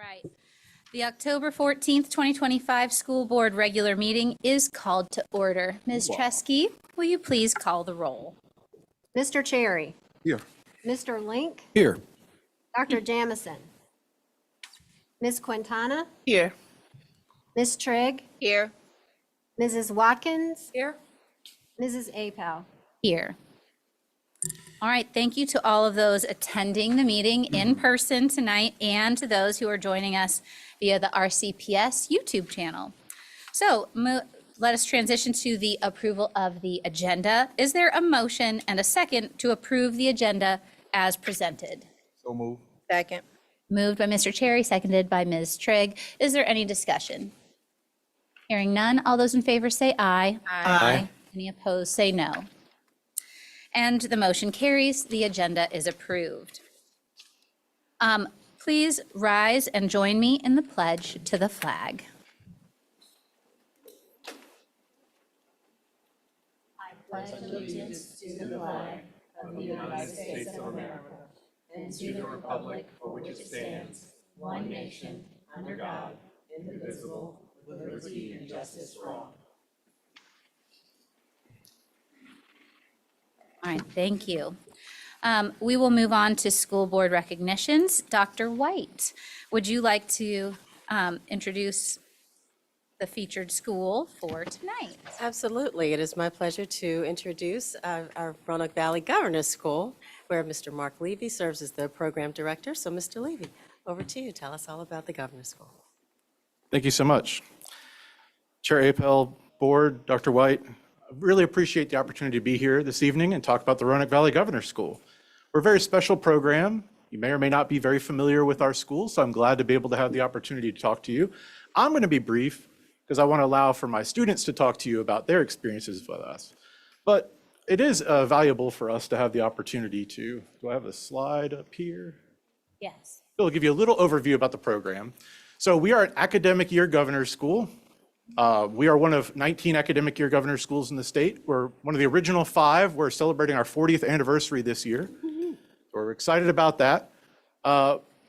right. The October 14th, 2025 School Board regular meeting is called to order. Ms. Chesky, will you please call the roll? Mr. Cherry. Here. Mr. Link. Here. Dr. Jamison. Ms. Quintana. Here. Ms. Trigg. Here. Mrs. Watkins. Here. Mrs. Apel. Here. All right, thank you to all of those attending the meeting in person tonight and to those who are joining us via the RCPS YouTube channel. So let us transition to the approval of the agenda. Is there a motion and a second to approve the agenda as presented? So move. Second. Moved by Mr. Cherry, seconded by Ms. Trigg. Is there any discussion? Hearing none, all those in favor say aye. Aye. Any opposed, say no. And the motion carries. The agenda is approved. Please rise and join me in the pledge to the flag. I pledge allegiance to the flag of the United States of America and to the republic for which it stands, one nation, under God, indivisible, with liberty and justice for all. All right, thank you. We will move on to school board recognitions. Dr. White, would you like to introduce the featured school for tonight? Absolutely. It is my pleasure to introduce our Roanoke Valley Governor's School, where Mr. Mark Levy serves as the program director. So, Mr. Levy, over to you. Tell us all about the Governor's School. Thank you so much. Chair Apel, Board, Dr. White, I really appreciate the opportunity to be here this evening and talk about the Roanoke Valley Governor's School. We're a very special program. You may or may not be very familiar with our school, so I'm glad to be able to have the opportunity to talk to you. I'm going to be brief because I want to allow for my students to talk to you about their experiences with us. But it is valuable for us to have the opportunity to, do I have a slide up here? Yes. I'll give you a little overview about the program. So we are an academic year governor's school. We are one of 19 academic year governor's schools in the state. We're one of the original 5. We're celebrating our 40th anniversary this year. So we're excited about that.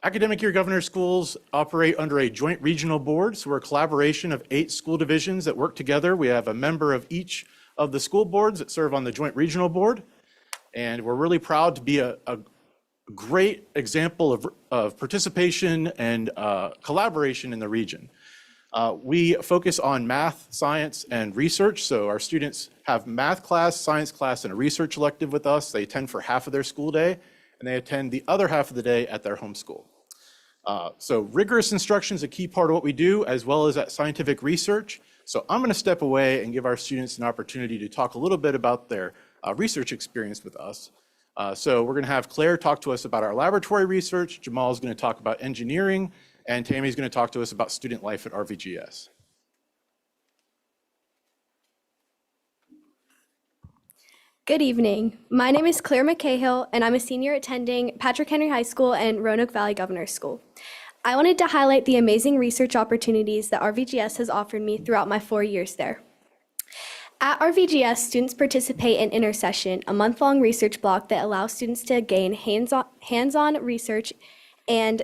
Academic year governor's schools operate under a joint regional board. So we're a collaboration of 8 school divisions that work together. We have a member of each of the school boards that serve on the joint regional board. And we're really proud to be a great example of participation and collaboration in the region. We focus on math, science, and research. So our students have math class, science class, and a research elective with us. They attend for half of their school day, and they attend the other half of the day at their home school. So rigorous instruction is a key part of what we do, as well as that scientific research. So I'm going to step away and give our students an opportunity to talk a little bit about their research experience with us. So we're going to have Claire talk to us about our laboratory research. Jamal is going to talk about engineering. And Tammy's going to talk to us about student life at RVGS. Good evening. My name is Claire McCahill, and I'm a senior attending Patrick Henry High School and Roanoke Valley Governor's School. I wanted to highlight the amazing research opportunities that RVGS has offered me throughout my 4 years there. At RVGS, students participate in Intercession, a month-long research block that allows students to gain hands-on research and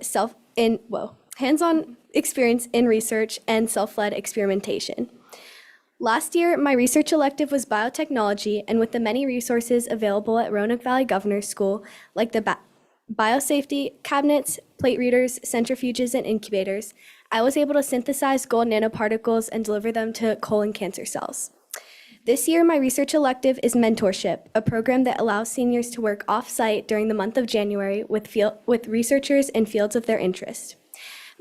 hands-on experience in research and self-led experimentation. Last year, my research elective was biotechnology, and with the many resources available at Roanoke Valley Governor's School, like the biosafety cabinets, plate readers, centrifuges, and incubators, I was able to synthesize gold nanoparticles and deliver them to colon cancer cells. This year, my research elective is mentorship, a program that allows seniors to work off-site during the month of January with researchers in fields of their interest.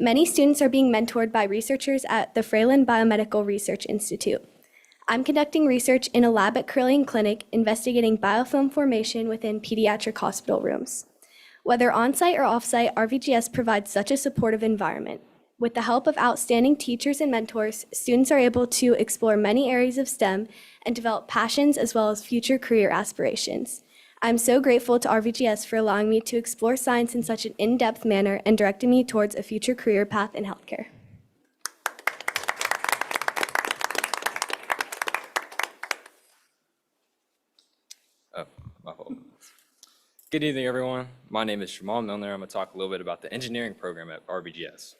Many students are being mentored by researchers at the Fralin Biomedical Research Institute. I'm conducting research in a lab at Carilion Clinic investigating biofilm formation within pediatric hospital rooms. Whether on-site or off-site, RVGS provides such a supportive environment. With the help of outstanding teachers and mentors, students are able to explore many areas of STEM and develop passions as well as future career aspirations. I'm so grateful to RVGS for allowing me to explore science in such an in-depth manner and directing me towards a future career path in healthcare. Good evening, everyone. My name is Jamal Milner. I'm going to talk a little bit about the engineering program at RVGS.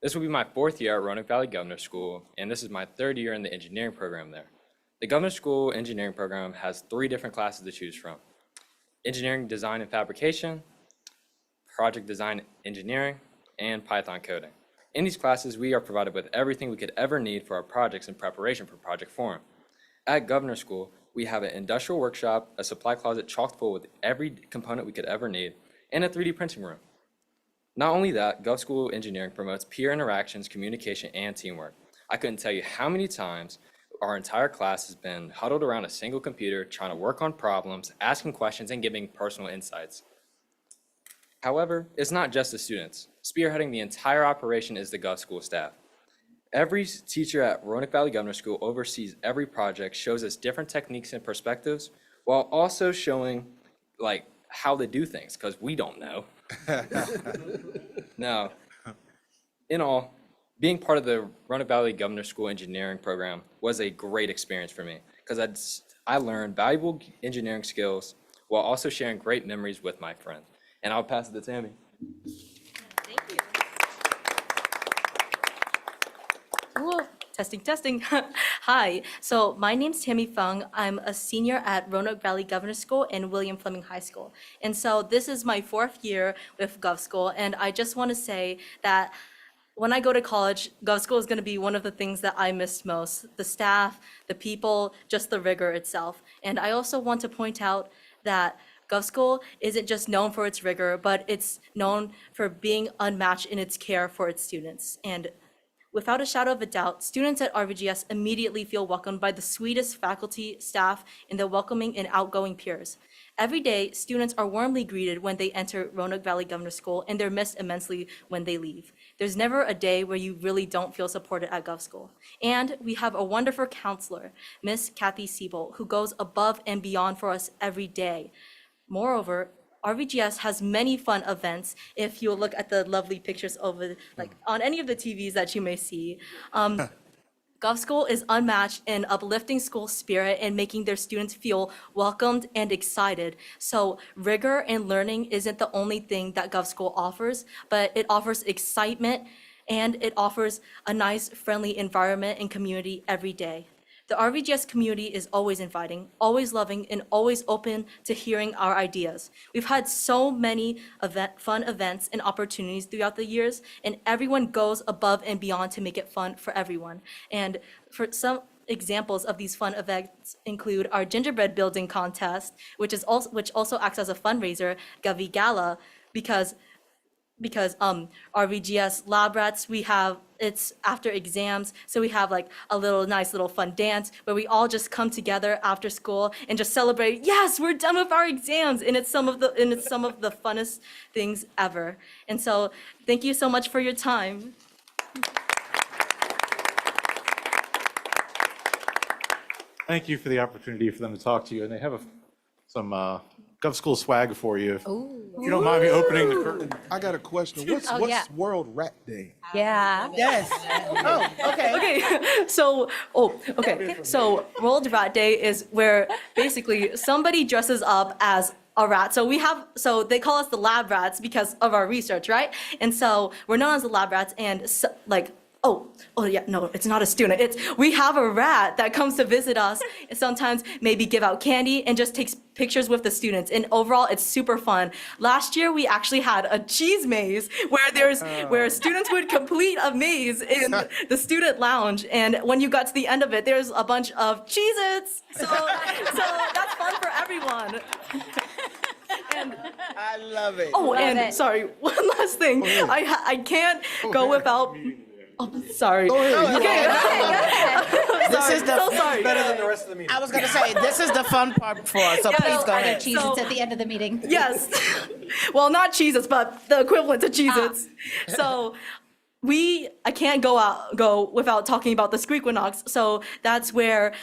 This will be my 4th year at Roanoke Valley Governor School, and this is my 3rd year in the engineering program there. The Governor School engineering program has 3 different classes to choose from: engineering design and fabrication, project design engineering, and Python coding. In these classes, we are provided with everything we could ever need for our projects in preparation for Project Forum. At Governor School, we have an industrial workshop, a supply closet chock full with every component we could ever need, and a 3D printing room. Not only that, Gov School Engineering promotes peer interactions, communication, and teamwork. I couldn't tell you how many times our entire class has been huddled around a single computer, trying to work on problems, asking questions, and giving personal insights. However, it's not just the students. Spearheading the entire operation is the Gov School staff. Every teacher at Roanoke Valley Governor School oversees every project, shows us different techniques and perspectives, while also showing how they do things, because we don't know. Now, in all, being part of the Roanoke Valley Governor School engineering program was a great experience for me, because I learned valuable engineering skills while also sharing great memories with my friends. And I'll pass it to Tammy. Thank you. Cool. Testing. Hi. So my name's Tammy Fung. I'm a senior at Roanoke Valley Governor School and William Fleming High School. And so this is my 4th year with Gov School. And I just want to say that when I go to college, Gov School is going to be one of the things that I missed most. The staff, the people, just the rigor itself. And I also want to point out that Gov School isn't just known for its rigor, but it's known for being unmatched in its care for its students. And without a shadow of a doubt, students at RVGS immediately feel welcomed by the sweetest faculty, staff, and the welcoming and outgoing peers. Every day, students are warmly greeted when they enter Roanoke Valley Governor School, and they're missed immensely when they leave. There's never a day where you really don't feel supported at Gov School. And we have a wonderful counselor, Miss Kathy Siebel, who goes above and beyond for us every day. Moreover, RVGS has many fun events. If you look at the lovely pictures over, on any of the TVs that you may see, Gov School is unmatched in uplifting school spirit and making their students feel welcomed and excited. So rigor and learning isn't the only thing that Gov School offers, but it offers excitement and it offers a nice, friendly environment and community every day. The RVGS community is always inviting, always loving, and always open to hearing our ideas. We've had so many fun events and opportunities throughout the years, and everyone goes above and beyond to make it fun for everyone. And for some examples of these fun events include our gingerbread building contest, which also acts as a fundraiser, Gavi Gala, because RVGS lab rats, it's after exams, so we have a nice little fun dance where we all just come together after school and just celebrate, yes, we're done with our exams, and it's some of the funnest things ever. And so thank you so much for your time. Thank you for the opportunity for them to talk to you, and they have some Gov School swag for you. If you don't mind me opening the curtain. I got a question. What's yeah. World Rat Day? Yeah. Yes. Oh, okay. So World Rat Day is where basically somebody dresses up as a rat. So they call us the lab rats because of our research, right? And so we're known as the lab rats, and it's not a student. We have a rat that comes to visit us and sometimes maybe give out candy and just takes pictures with the students. And overall, it's super fun. Last year, we actually had a cheese maze where students would complete a maze in the student lounge. And when you got to the end of it, there's a bunch of Cheez-Its. So that's fun for everyone. I love it. Sorry, one last thing. I can't go without. Oh, sorry. This is the sorry. Better than the rest of the meeting. I was gonna say this is the fun part for us. So please go Are there ahead. Cheez-Its at the end of the meeting? Yes. Well, not Cheez-Its, but the equivalent to Cheez-Its. So I can't go without talking about the Squeakwinox. So that's where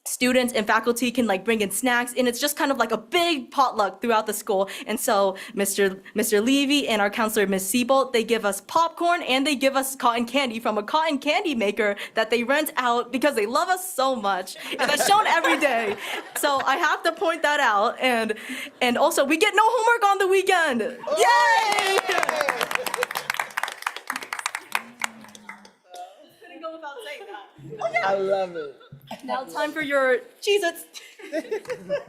students and faculty can bring in snacks, and it's just kind of like a big potluck throughout the school. And so Mr. Levy and our counselor, Ms. Siebel, they give us popcorn and they give us cotton candy from a cotton candy maker that they rent out because they love us so much. And that's shown every day. So I have to point that out. And also we get no homework on the weekend. Yay! I love it. Now time for your Cheez-Its.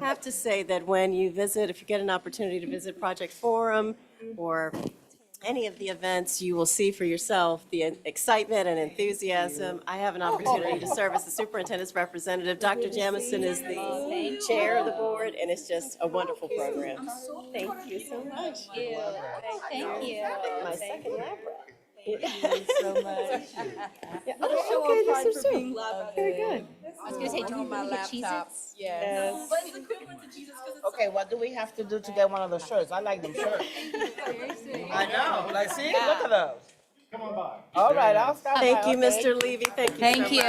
I have to say that when you visit, if you get an opportunity to visit Project Forum or any of the events, you will see for yourself the excitement and enthusiasm. I have an opportunity to serve as the superintendent's representative. Dr. Jamison is the chair of the board, and it's just a wonderful program. Thank you so much. Thank you. My second lab rat. Thank you so much. Yeah, oh, okay, this is so very good. I was gonna say, do we really get Cheez-Its? Yes. But it's equivalent to Jesus because it's Okay, what do we have to do to get one of those shirts? I like them shirts. I know. Like, see, look at those. Come on by. All right, I'll stop by. Thank you, okay? Mr. Levy. Thank you so Thank much. you.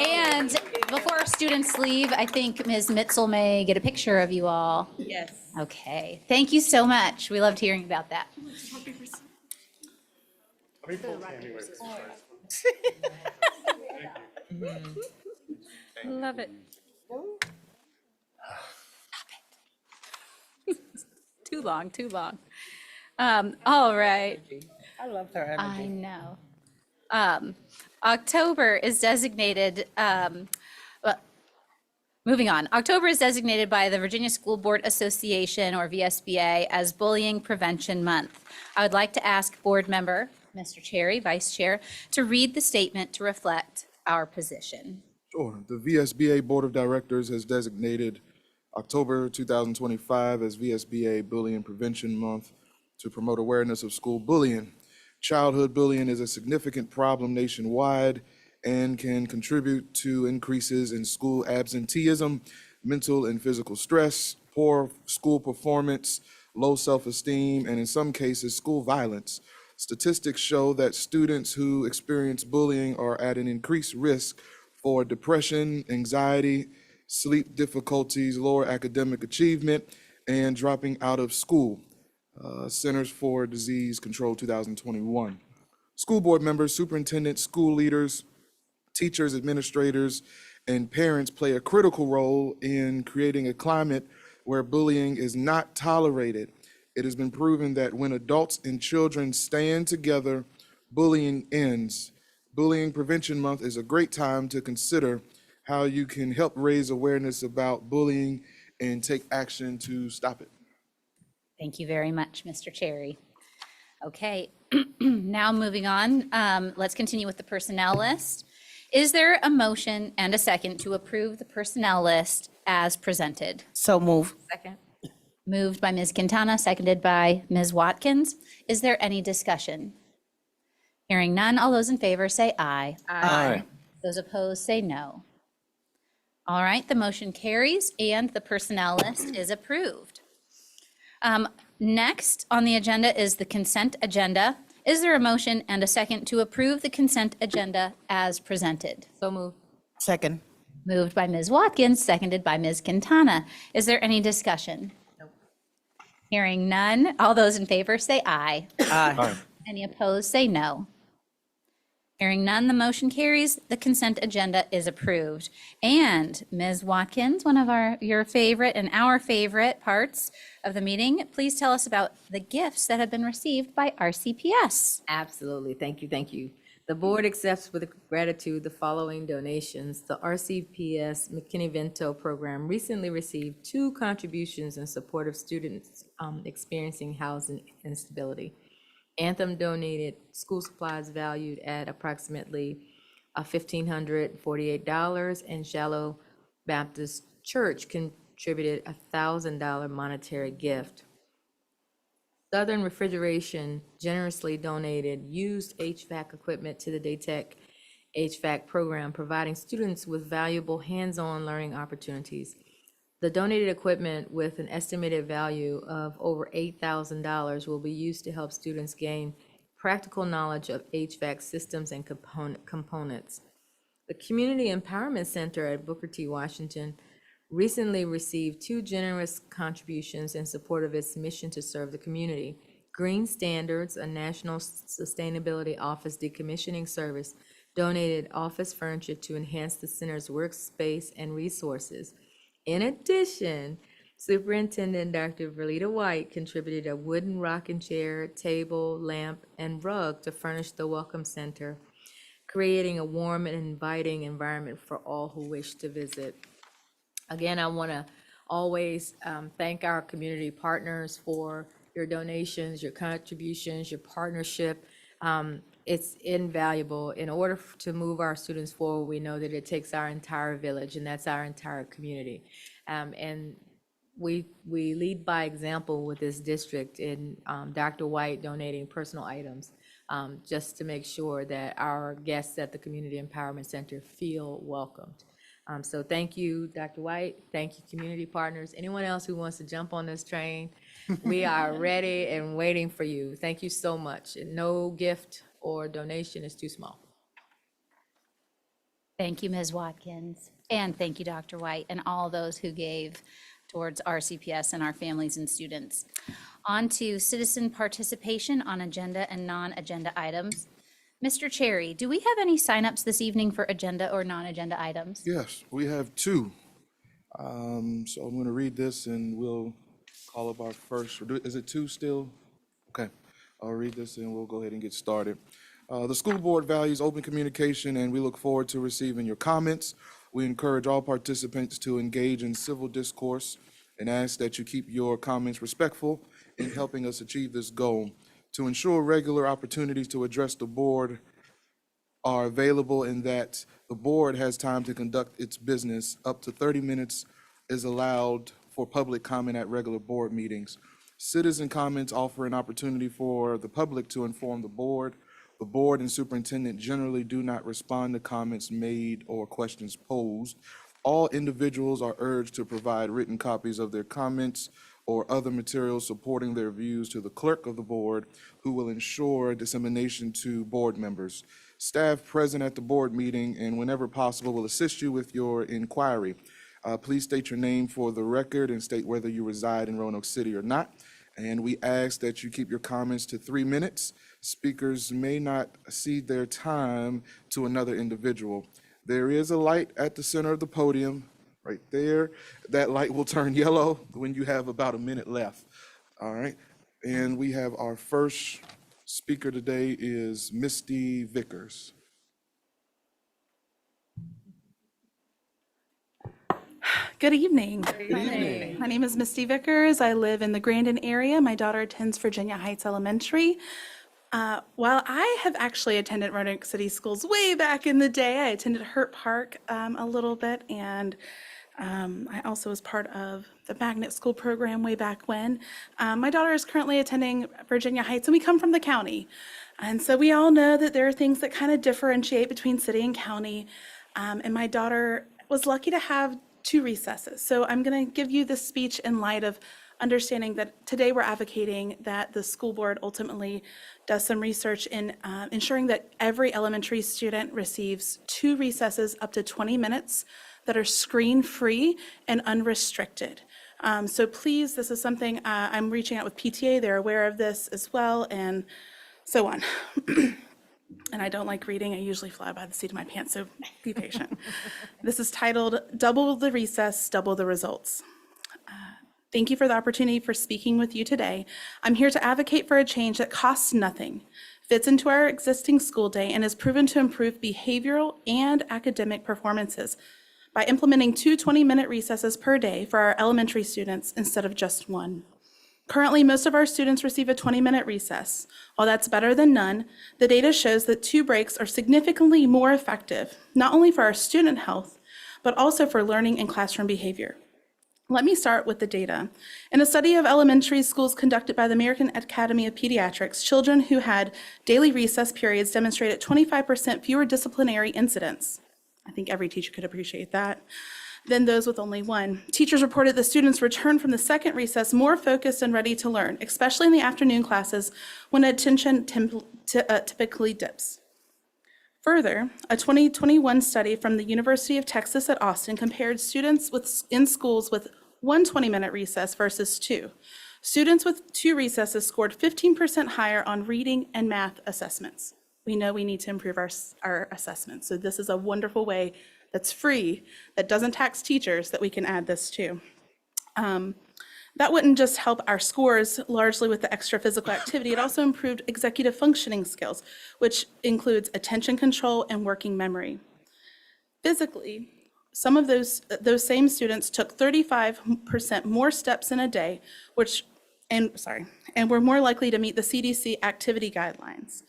And before our students leave, I think Ms. Mitzel may get a picture of you all. Yes. Okay, thank you so much. We loved hearing about that. Let me pull Tammy away from the Love it. Too long, too long. All right. I love her energy. I know. October is designated, well, moving on. October is designated by the Virginia School Board Association, or VSBA, as Bullying Prevention Month. I would like to ask Board Member, Mr. Cherry, Vice Chair, to read the statement to reflect our position. Sure. The VSBA Board of Directors has designated October 2025 as VSBA Bullying Prevention Month to promote awareness of school bullying. Childhood bullying is a significant problem nationwide and can contribute to increases in school absenteeism, mental and physical stress, poor school performance, low self-esteem, and in some cases, school violence. Statistics show that students who experience bullying are at an increased risk for depression, anxiety, sleep difficulties, lower academic achievement, and dropping out of school. Centers for Disease Control 2021. School board members, superintendents, school leaders, teachers, administrators, and parents play a critical role in creating a climate where bullying is not tolerated. It has been proven that when adults and children stand together, bullying ends. Bullying Prevention Month is a great time to consider how you can help raise awareness about bullying and take action to stop it. Thank you very much, Mr. Cherry. Okay, now moving on, let's continue with the personnel list. Is there a motion and a second to approve the personnel list as presented? So move. Second. Moved by Ms. Quintana, seconded by Ms. Watkins. Is there any discussion? Hearing none, all those in favor say aye. Aye. Those opposed say no. All right, the motion carries and the personnel list is approved. Next on the agenda is the consent agenda. Is there a motion and a second to approve the consent agenda as presented? So move. Second. Moved by Ms. Watkins, seconded by Ms. Quintana. Is there any discussion? Hearing none, all those in favor say aye. Aye. Any opposed, say no. Hearing none, the motion carries. The consent agenda is approved. And Ms. Watkins, one of your favorite and our favorite parts of the meeting, please tell us about the gifts that have been received by RCPS. Absolutely. Thank you. Thank you. The board accepts with gratitude the following donations. The RCPS McKinney-Vento program recently received 2 contributions in support of students experiencing housing instability. Anthem donated school supplies valued at approximately $1,548, and Shallow Baptist Church contributed a $1,000 monetary gift. Southern Refrigeration generously donated used HVAC equipment to the Daytech HVAC program, providing students with valuable hands-on learning opportunities. The donated equipment, with an estimated value of over $8,000, will be used to help students gain practical knowledge of HVAC systems and components. The Community Empowerment Center at Booker T. Washington recently received 2 generous contributions in support of its mission to serve the community. Green Standards, a national sustainability office decommissioning service, donated office furniture to enhance the center's workspace and resources. In addition, Superintendent Dr. Verlita White contributed a wooden rocking chair, table, lamp, and rug to furnish the Welcome Center. creating a warm and inviting environment for all who wish to visit. Again, I want to always thank our community partners for your donations, your contributions, your partnership. It's invaluable. In order to move our students forward, we know that it takes our entire village, and that's our entire community. And we lead by example with this district in Dr. White donating personal items, just to make sure that our guests at the Community Empowerment Center feel welcomed. So thank you, Dr. White. Thank you, community partners. Anyone else who wants to jump on this train, we are ready and waiting for you. Thank you so much. And no gift or donation is too small. Thank you, Ms. Watkins. And thank you, Dr. White, and all those who gave towards RCPS and our families and students. On to citizen participation on agenda and non-agenda items. Mr. Cherry, do we have any signups this evening for agenda or non-agenda items? Yes, we have two. So I'm going to read this and we'll call up our first. Is it two still? Okay, I'll read this and we'll go ahead and get started. The school board values open communication and we look forward to receiving your comments. We encourage all participants to engage in civil discourse and ask that you keep your comments respectful in helping us achieve this goal. To ensure regular opportunities to address the board are available and that the board has time to conduct its business, up to 30 minutes is allowed for public comment at regular board meetings. Citizen comments offer an opportunity for the public to inform the board. The board and superintendent generally do not respond to comments made or questions posed. All individuals are urged to provide written copies of their comments or other materials supporting their views to the clerk of the board, who will ensure dissemination to board members. Staff present at the board meeting and whenever possible will assist you with your inquiry. Please state your name for the record and state whether you reside in Roanoke City or not. And we ask that you keep your comments to 3 minutes. Speakers may not cede their time to another individual. There is a light at the center of the podium, right there. That light will turn yellow when you have about a minute left. All right. And we have our first speaker today is Misty Vickers. Good evening. My name is Misty Vickers. I live in the Grandin area. My daughter attends Virginia Heights Elementary. While I have actually attended Roanoke City Schools way back in the day, I attended Hurt Park a little bit, and I also was part of the magnet school program way back when. My daughter is currently attending Virginia Heights, and we come from the county. And so we all know that there are things that kind of differentiate between city and county. And my daughter was lucky to have 2 recesses. So I'm going to give you this speech in light of understanding that today we're advocating that the school board ultimately does some research in ensuring that every elementary student receives 2 recesses up to 20 minutes that are screen-free and unrestricted. So please, this is something I'm reaching out with PTA. They're aware of this as well, and so on. And I don't like reading. I usually fly by the seat of my pants, so be patient. This is titled, Double the Recess, Double the Results. Thank you for the opportunity for speaking with you today. I'm here to advocate for a change that costs nothing, fits into our existing school day, and is proven to improve behavioral and academic performances by implementing 2 20-minute recesses per day for our elementary students instead of just 1. Currently, most of our students receive a 20-minute recess. While that's better than none, the data shows that 2 breaks are significantly more effective, not only for our student health, but also for learning and classroom behavior. Let me start with the data. In a study of elementary schools conducted by the American Academy of Pediatrics, children who had daily recess periods demonstrated 25% fewer disciplinary incidents. I think every teacher could appreciate that. Than those with only 1. Teachers reported the students returned from the second recess more focused and ready to learn, especially in the afternoon classes when attention typically dips. Further, a 2021 study from the University of Texas at Austin compared students in schools with 1 20-minute recess versus 2. Students with 2 recesses scored 15% higher on reading and math assessments. We know we need to improve our assessments, so this is a wonderful way that's free, that doesn't tax teachers, that we can add this to. That wouldn't just help our scores largely with the extra physical activity, it also improved executive functioning skills, which includes attention control and working memory. Physically, some of those same students took 35% more steps in a day, and were more likely to meet the CDC activity guidelines,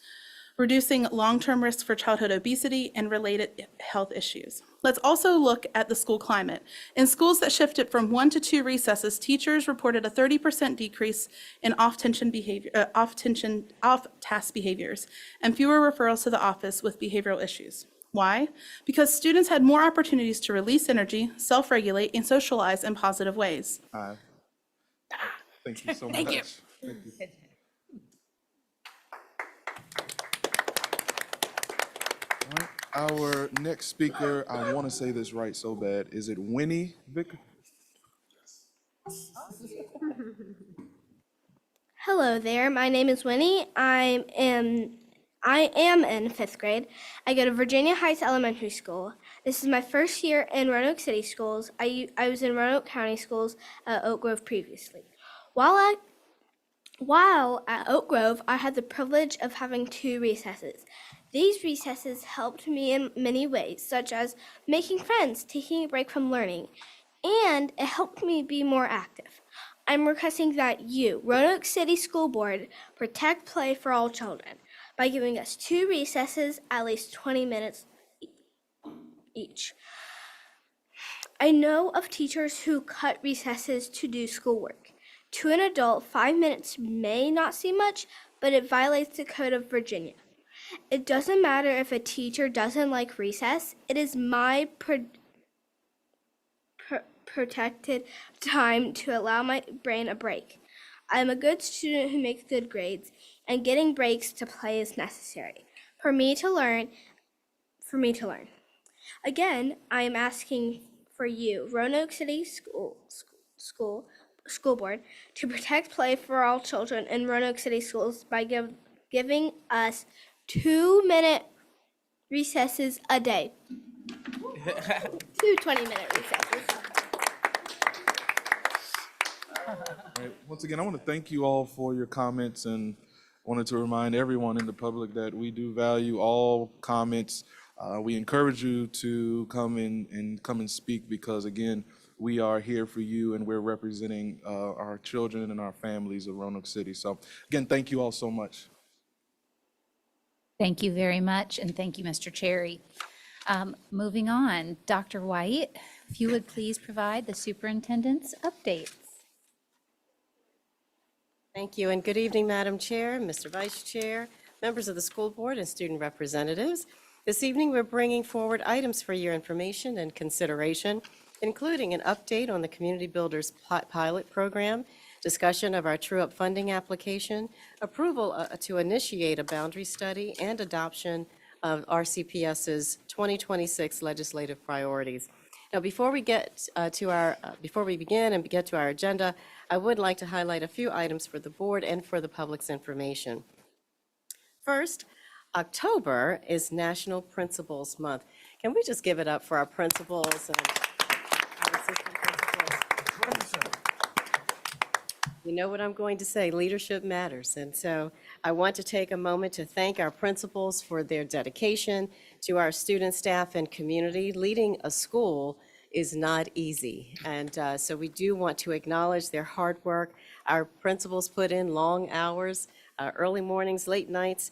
reducing long-term risk for childhood obesity and related health issues. Let's also look at the school climate. In schools that shifted from 1 to 2 recesses, teachers reported a 30% decrease in off-task behaviors and fewer referrals to the office with behavioral issues. Why? Because students had more opportunities to release energy, self-regulate, and socialize in positive ways. Aye. Thank you so much. Thank you. All right, our next speaker, I want to say this right so bad. Is it Winnie Vicker? Hello there, my name is Winnie. I am in 5th grade. I go to Virginia Heights Elementary School. This is my first year in Roanoke City Schools. I was in Roanoke County Schools at Oak Grove previously. While at Oak Grove, I had the privilege of having 2 recesses. These recesses helped me in many ways, such as making friends, taking a break from learning, and it helped me be more active. I'm requesting that you, Roanoke City School Board, protect play for all children by giving us 2 recesses, at least 20 minutes each. I know of teachers who cut recesses to do schoolwork. To an adult, 5 minutes may not seem much, but it violates the code of Virginia. It doesn't matter if a teacher doesn't like recess. It is my protected time to allow my brain a break. I am a good student who makes good grades, and getting breaks to play is necessary for me to learn. Again, I am asking for you, Roanoke City School Board, to protect play for all children in Roanoke City Schools by giving us 2-minute recesses a day. 2 20-minute recesses. All right, once again, I want to thank you all for your comments and wanted to remind everyone in the public that we do value all comments. We encourage you to come and speak because, again, we are here for you and we're representing our children and our families of Roanoke City. So, again, thank you all so much. Thank you very much, and thank you, Mr. Cherry. Moving on, Dr. White, if you would please provide the superintendent's updates. Thank you, and good evening, Madam Chair, Mr. Vice Chair, members of the school board, and student representatives. This evening, we're bringing forward items for your information and consideration, including an update on the Community Builders Pilot Program, discussion of our true-up funding application, approval to initiate a boundary study, and adoption of RCPS's 2026 legislative priorities. Now, before we begin and get to our agenda, I would like to highlight a few items for the board and for the public's information. First, October is National Principals Month. Can we just give it up for our principals and our assistant principals? You know what I'm going to say, leadership matters. And so I want to take a moment to thank our principals for their dedication to our student, staff, and community. Leading a school is not easy. And so we do want to acknowledge their hard work. Our principals put in long hours, early mornings, late nights,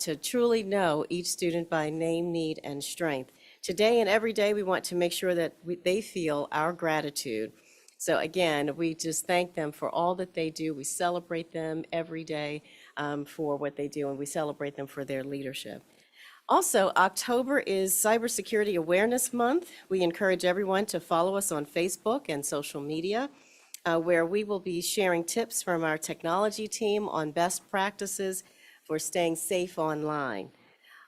to truly know each student by name, need, and strength. Today and every day, we want to make sure that they feel our gratitude. So again, we just thank them for all that they do. We celebrate them every day for what they do, and we celebrate them for their leadership. Also, October is Cybersecurity Awareness Month. We encourage everyone to follow us on Facebook and social media, where we will be sharing tips from our technology team on best practices for staying safe online.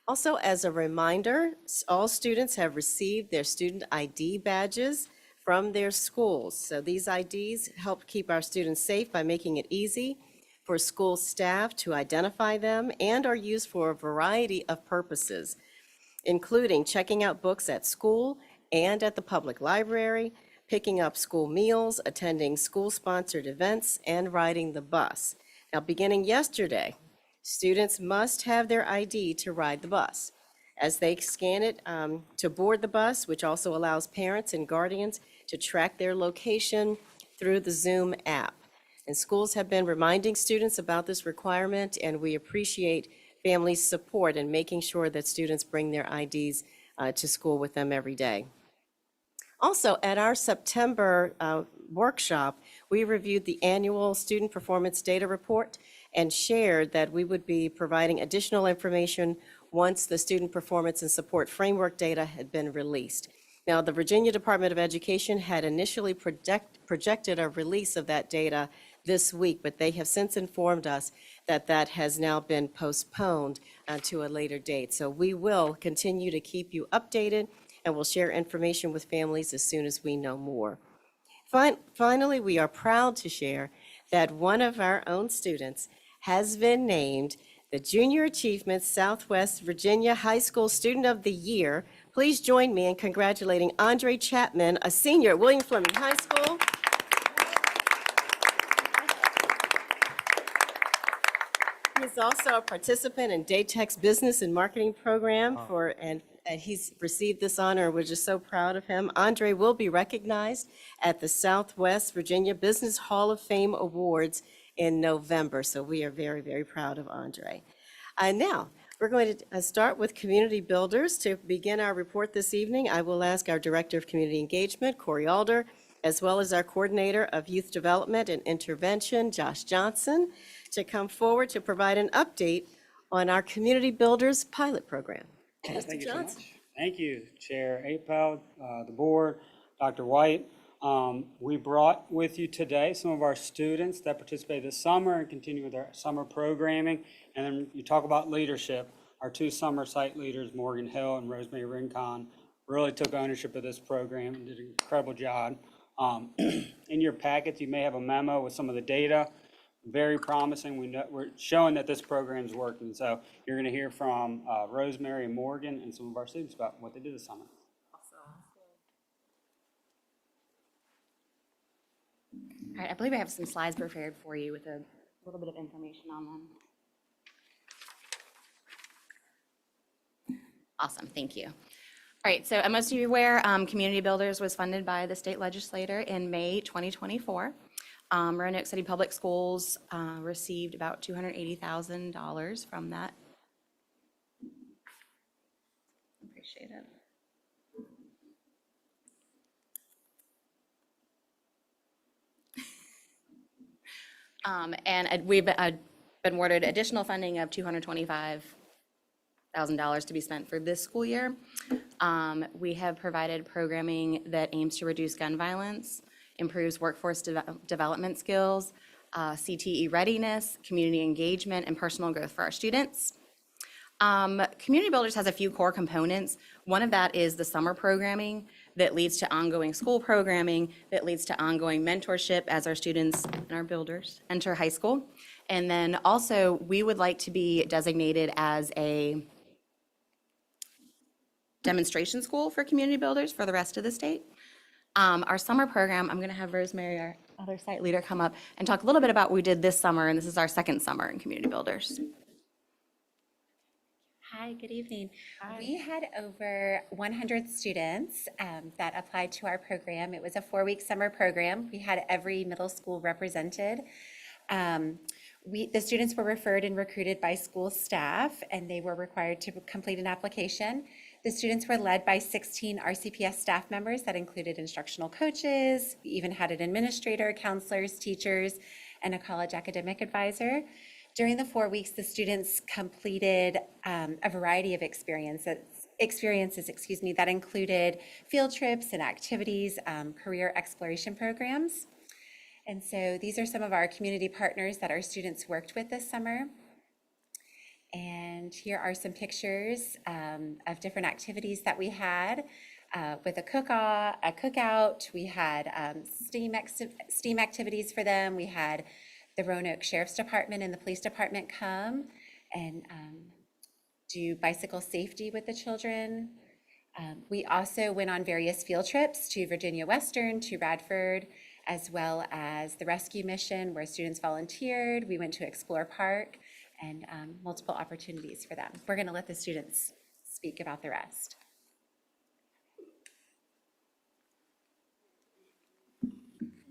Also, as a reminder, all students have received their student ID badges from their schools. So these IDs help keep our students safe by making it easy for school staff to identify them and are used for a variety of purposes, including checking out books at school and at the public library, picking up school meals, attending school-sponsored events, and riding the bus. Now, beginning yesterday, students must have their ID to ride the bus. As they scan it to board the bus, which also allows parents and guardians to track their location through the Zoom app. And schools have been reminding students about this requirement, and we appreciate families' support in making sure that students bring their IDs to school with them every day. Also, at our September workshop, we reviewed the annual Student Performance Data Report and shared that we would be providing additional information once the Student Performance and Support Framework data had been released. Now, the Virginia Department of Education had initially projected a release of that data this week, but they have since informed us that that has now been postponed to a later date. So we will continue to keep you updated, and we'll share information with families as soon as we know more. Finally, we are proud to share that one of our own students has been named the Junior Achievement Southwest Virginia High School Student of the Year. Please join me in congratulating Andre Chapman, a senior at William Fleming High School. He's also a participant in Daytech's Business and Marketing Program and he's received this honor. We're just so proud of him. Andre will be recognized at the Southwest Virginia Business Hall of Fame Awards in November. So we are very, very proud of Andre. Now, we're going to start with community builders. To begin our report this evening, I will ask our Director of Community Engagement, Corey Alder, as well as our Coordinator of Youth Development and Intervention, Josh Johnson, to come forward to provide an update on our Community Builders pilot program. Thank you so much. Thank you, Chair Apel, the board, Dr. White. We brought with you today some of our students that participated this summer and continue with their summer programming. And then you talk about leadership. Our two summer site leaders, Morgan Hill and Rosemary Rincon, really took ownership of this program and did an incredible job. In your packets, you may have a memo with some of the data. Very promising. We're showing that this program is working. So you're going to hear from Rosemary and Morgan and some of our students about what they did this summer. All right, I believe I have some slides prepared for you with a little bit of information on them. Awesome, thank you. All right, so as most of you are aware, Community Builders was funded by the state legislature in May 2024. Roanoke City Public Schools received about $280,000 from that. Appreciate it. And we've been awarded additional funding of $225,000 to be spent for this school year. We have provided programming that aims to reduce gun violence, improves workforce development skills, CTE readiness, community engagement, and personal growth for our students. Community Builders has a few core components. One of that is the summer programming that leads to ongoing school programming, that leads to ongoing mentorship as our students and our builders enter high school. And then also, we would like to be designated as a demonstration school for community builders for the rest of the state. Our summer program, I'm going to have Rosemary, our other site leader, come up and talk a little bit about what we did this summer, and this is our second summer in community builders. Hi, good evening. We had over 100 students that applied to our program. It was a 4-week summer program. We had every middle school represented. The students were referred and recruited by school staff, and they were required to complete an application. The students were led by 16 RCPS staff members that included instructional coaches. We even had an administrator, counselors, teachers, and a college academic advisor. During the 4 weeks, the students completed a variety of experiences that included field trips and activities, career exploration programs. And so these are some of our community partners that our students worked with this summer. And here are some pictures of different activities that we had with a cookout. We had STEAM activities for them. We had the Roanoke Sheriff's Department and the Police Department come and do bicycle safety with the children. We also went on various field trips to Virginia Western, to Radford, as well as the rescue mission where students volunteered. We went to Explore Park and multiple opportunities for them. We're going to let the students speak about the rest.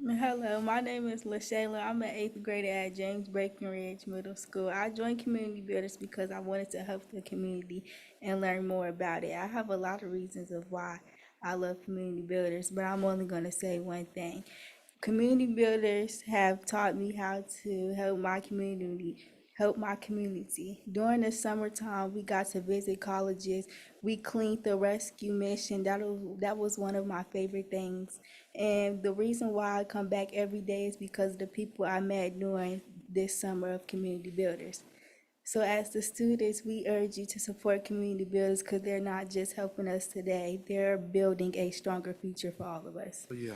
Hello, my name is LaShayla. I'm an 8th grader at James Breckenridge Middle School. I joined Community Builders because I wanted to help the community and learn more about it. I have a lot of reasons of why I love Community Builders, but I'm only going to say one thing. Community Builders have taught me how to help my community. During the summertime, we got to visit colleges. We cleaned the rescue mission. That was one of my favorite things. And the reason why I come back every day is because of the people I met during this summer of Community Builders. So as the students, we urge you to support Community Builders because they're not just helping us today, they're building a stronger future for all of us. Oh, yeah.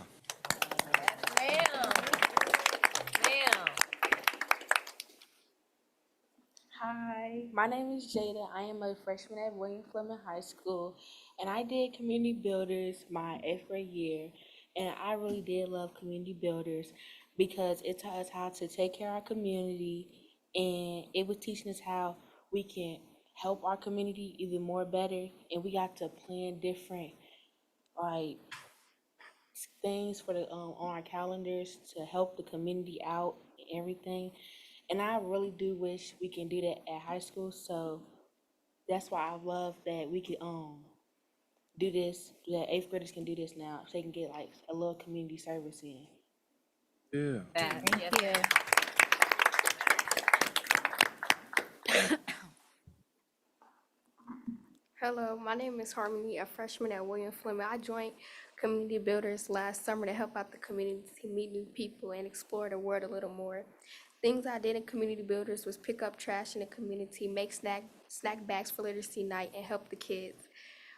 Hi, my name is Jada. I am a freshman at William Fleming High School, and I did Community Builders my 8th grade year. And I really did love Community Builders because it taught us how to take care of our community, and it was teaching us how we can help our community even more better. And we got to plan different like things for the on our calendars to help the community out and everything. And I really do wish we can do that at high school. So that's why I love that we could do this, that 8th graders can do this now, so they can get like a little community service in. Yeah. Thank you. Hello, my name is Harmony, a freshman at William Fleming. I joined Community Builders last summer to help out the community, meet new people, and explore the world a little more. Things I did in Community Builders was pick up trash in the community, make snack bags for Literacy Night, and help the kids.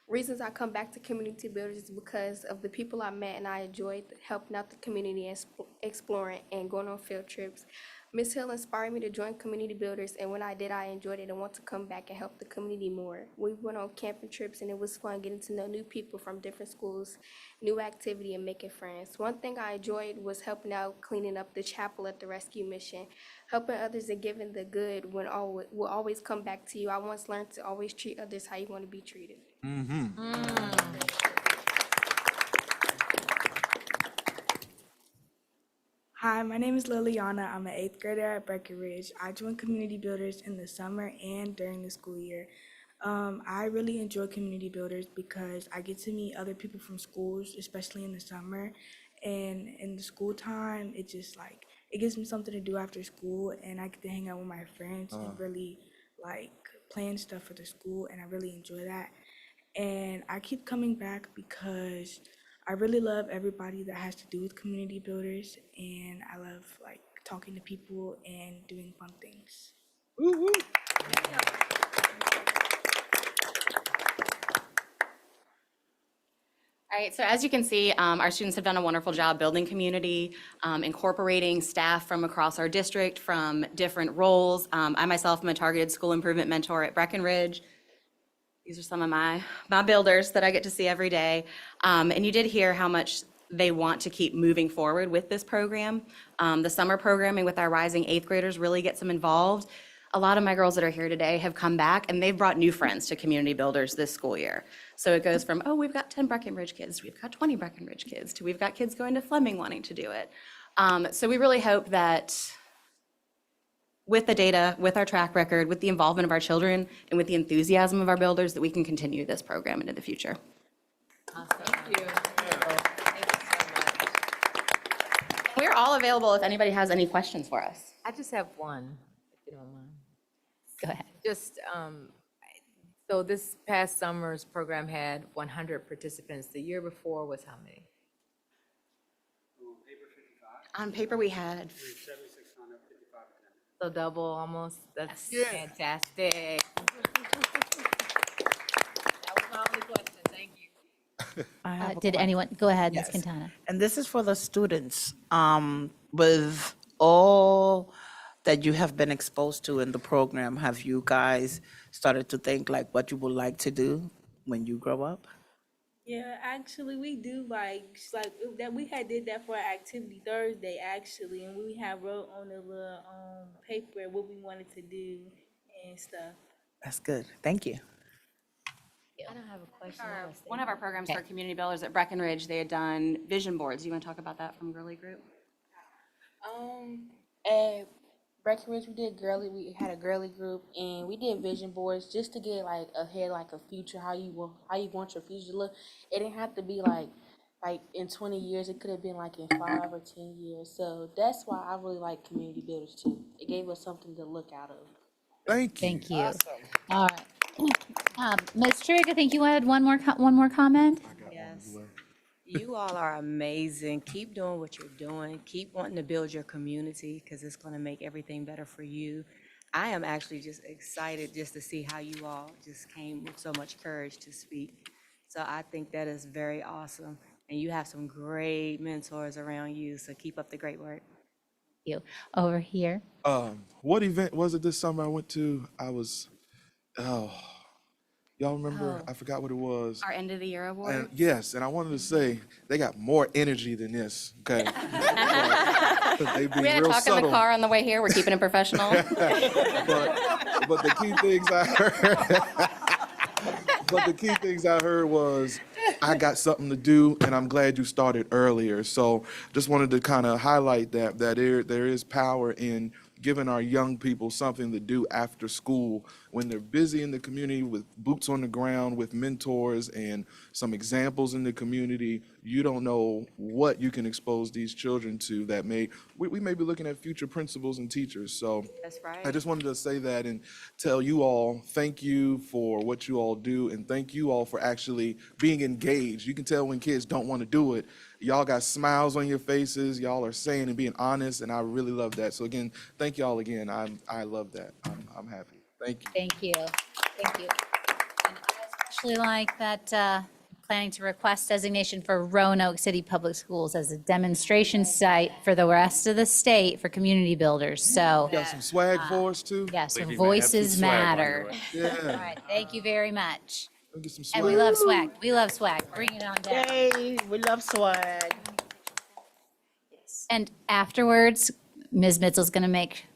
Reasons I come back to Community Builders is because of the people I met, and I enjoyed helping out the community and exploring and going on field trips. Ms. Hill inspired me to join Community Builders, and when I did, I enjoyed it and want to come back and help the community more. We went on camping trips, and it was fun getting to know new people from different schools, new activity, and making friends. One thing I enjoyed was helping out cleaning up the chapel at the rescue mission. Helping others and giving the good will always come back to you. I once learned to always treat others how you want to be treated. Hi, my name is Liliana. I'm an 8th grader at Breckenridge. I joined Community Builders in the summer and during the school year. I really enjoy Community Builders because I get to meet other people from schools, especially in the summer. And in the school time, it just like, it gives me something to do after school, and I get to hang out with my friends and really like plan stuff for the school, and I really enjoy that. And I keep coming back because I really love everybody that has to do with Community Builders, and I love like talking to people and doing fun things. All right, so as you can see, our students have done a wonderful job building community, incorporating staff from across our district from different roles. I myself am a targeted school improvement mentor at Breckenridge. These are some of my builders that I get to see every day. And you did hear how much they want to keep moving forward with this program. The summer programming with our rising 8th graders really gets them involved. A lot of my girls that are here today have come back and they've brought new friends to Community Builders this school year. So it goes from, oh, we've got 10 Breckenridge kids, we've got 20 Breckenridge kids, to we've got kids going to Fleming wanting to do it. So we really hope that with the data, with our track record, with the involvement of our children, and with the enthusiasm of our builders, that we can continue this program into the future. Thank you. We're all available if anybody has any questions for us. I just have one, if you don't mind. Go ahead. Just, so this past summer's program had 100 participants. The year before was how many? On paper, we had 76 on it, 55 attended. So double almost? That's Yes. fantastic. That was my only question, thank you. Did anyone, go ahead, Ms. Yes. Quintana. And this is for the students. With all that you have been exposed to in the program, have you guys started to think like what you would like to do when you grow up? Yeah, actually, we do like that. We had did that for our activity Thursday actually, and we had wrote on the little paper what we wanted to do and stuff. That's good. Thank you. I don't have a question. One of our programs for Okay. community builders at Breckenridge, they had done vision boards. You want to talk about that from Girly Group? At Breckenridge, we did girly. We had a girly group, and we did vision boards just to get like ahead, like a future, how you want your future to look. It didn't have to be like in 20 years. It could have been like in 5 or 10 years. So that's why I really like community builders too. It gave us something to look out of. Thank you. Thank you. All right. Ms. Trigg, I think you had one more comment? Yes. You all are amazing. Keep doing what you're doing. Keep wanting to build your community because it's going to make everything better for you. I am actually just excited just to see how you all just came with so much courage to speak. So I think that is very awesome. And you have some great mentors around you. So keep up the great work. You over here. What event was it this summer I went to? Y'all remember? I forgot what it was. Our end of the year award? And yes, and I wanted to say they got more energy than this. Okay. They be We had a real talk in the subtle. car on the way here. We're keeping it professional. But the key things I heard. But the key things I heard was, I got something to do, and I'm glad you started earlier. So just wanted to kind of highlight that there is power in giving our young people something to do after school when they're busy in the community with boots on the ground, with mentors and some examples in the community. You don't know what you can expose these children to that we may be looking at future principals and teachers. So That's right. I just wanted to say that and tell you all, thank you for what you all do, and thank you all for actually being engaged. You can tell when kids don't want to do it. Y'all got smiles on your faces. Y'all are saying and being honest, and I really love that. So again, thank y'all again. I love that. I'm happy. Thank you. Thank you. Thank you. And I especially like that planning to request designation for Roanoke City Public Schools as a demonstration site for the rest of the state for community builders. So, Got some swag for us too? yes, Believe me, man, voices have some swag while matter. you're All Yeah. right, thank you very much. Go get some And we swag. love swag. We love swag. Bring it on down. Yay, we love swag. And afterwards, Ms. Mitchell's going to make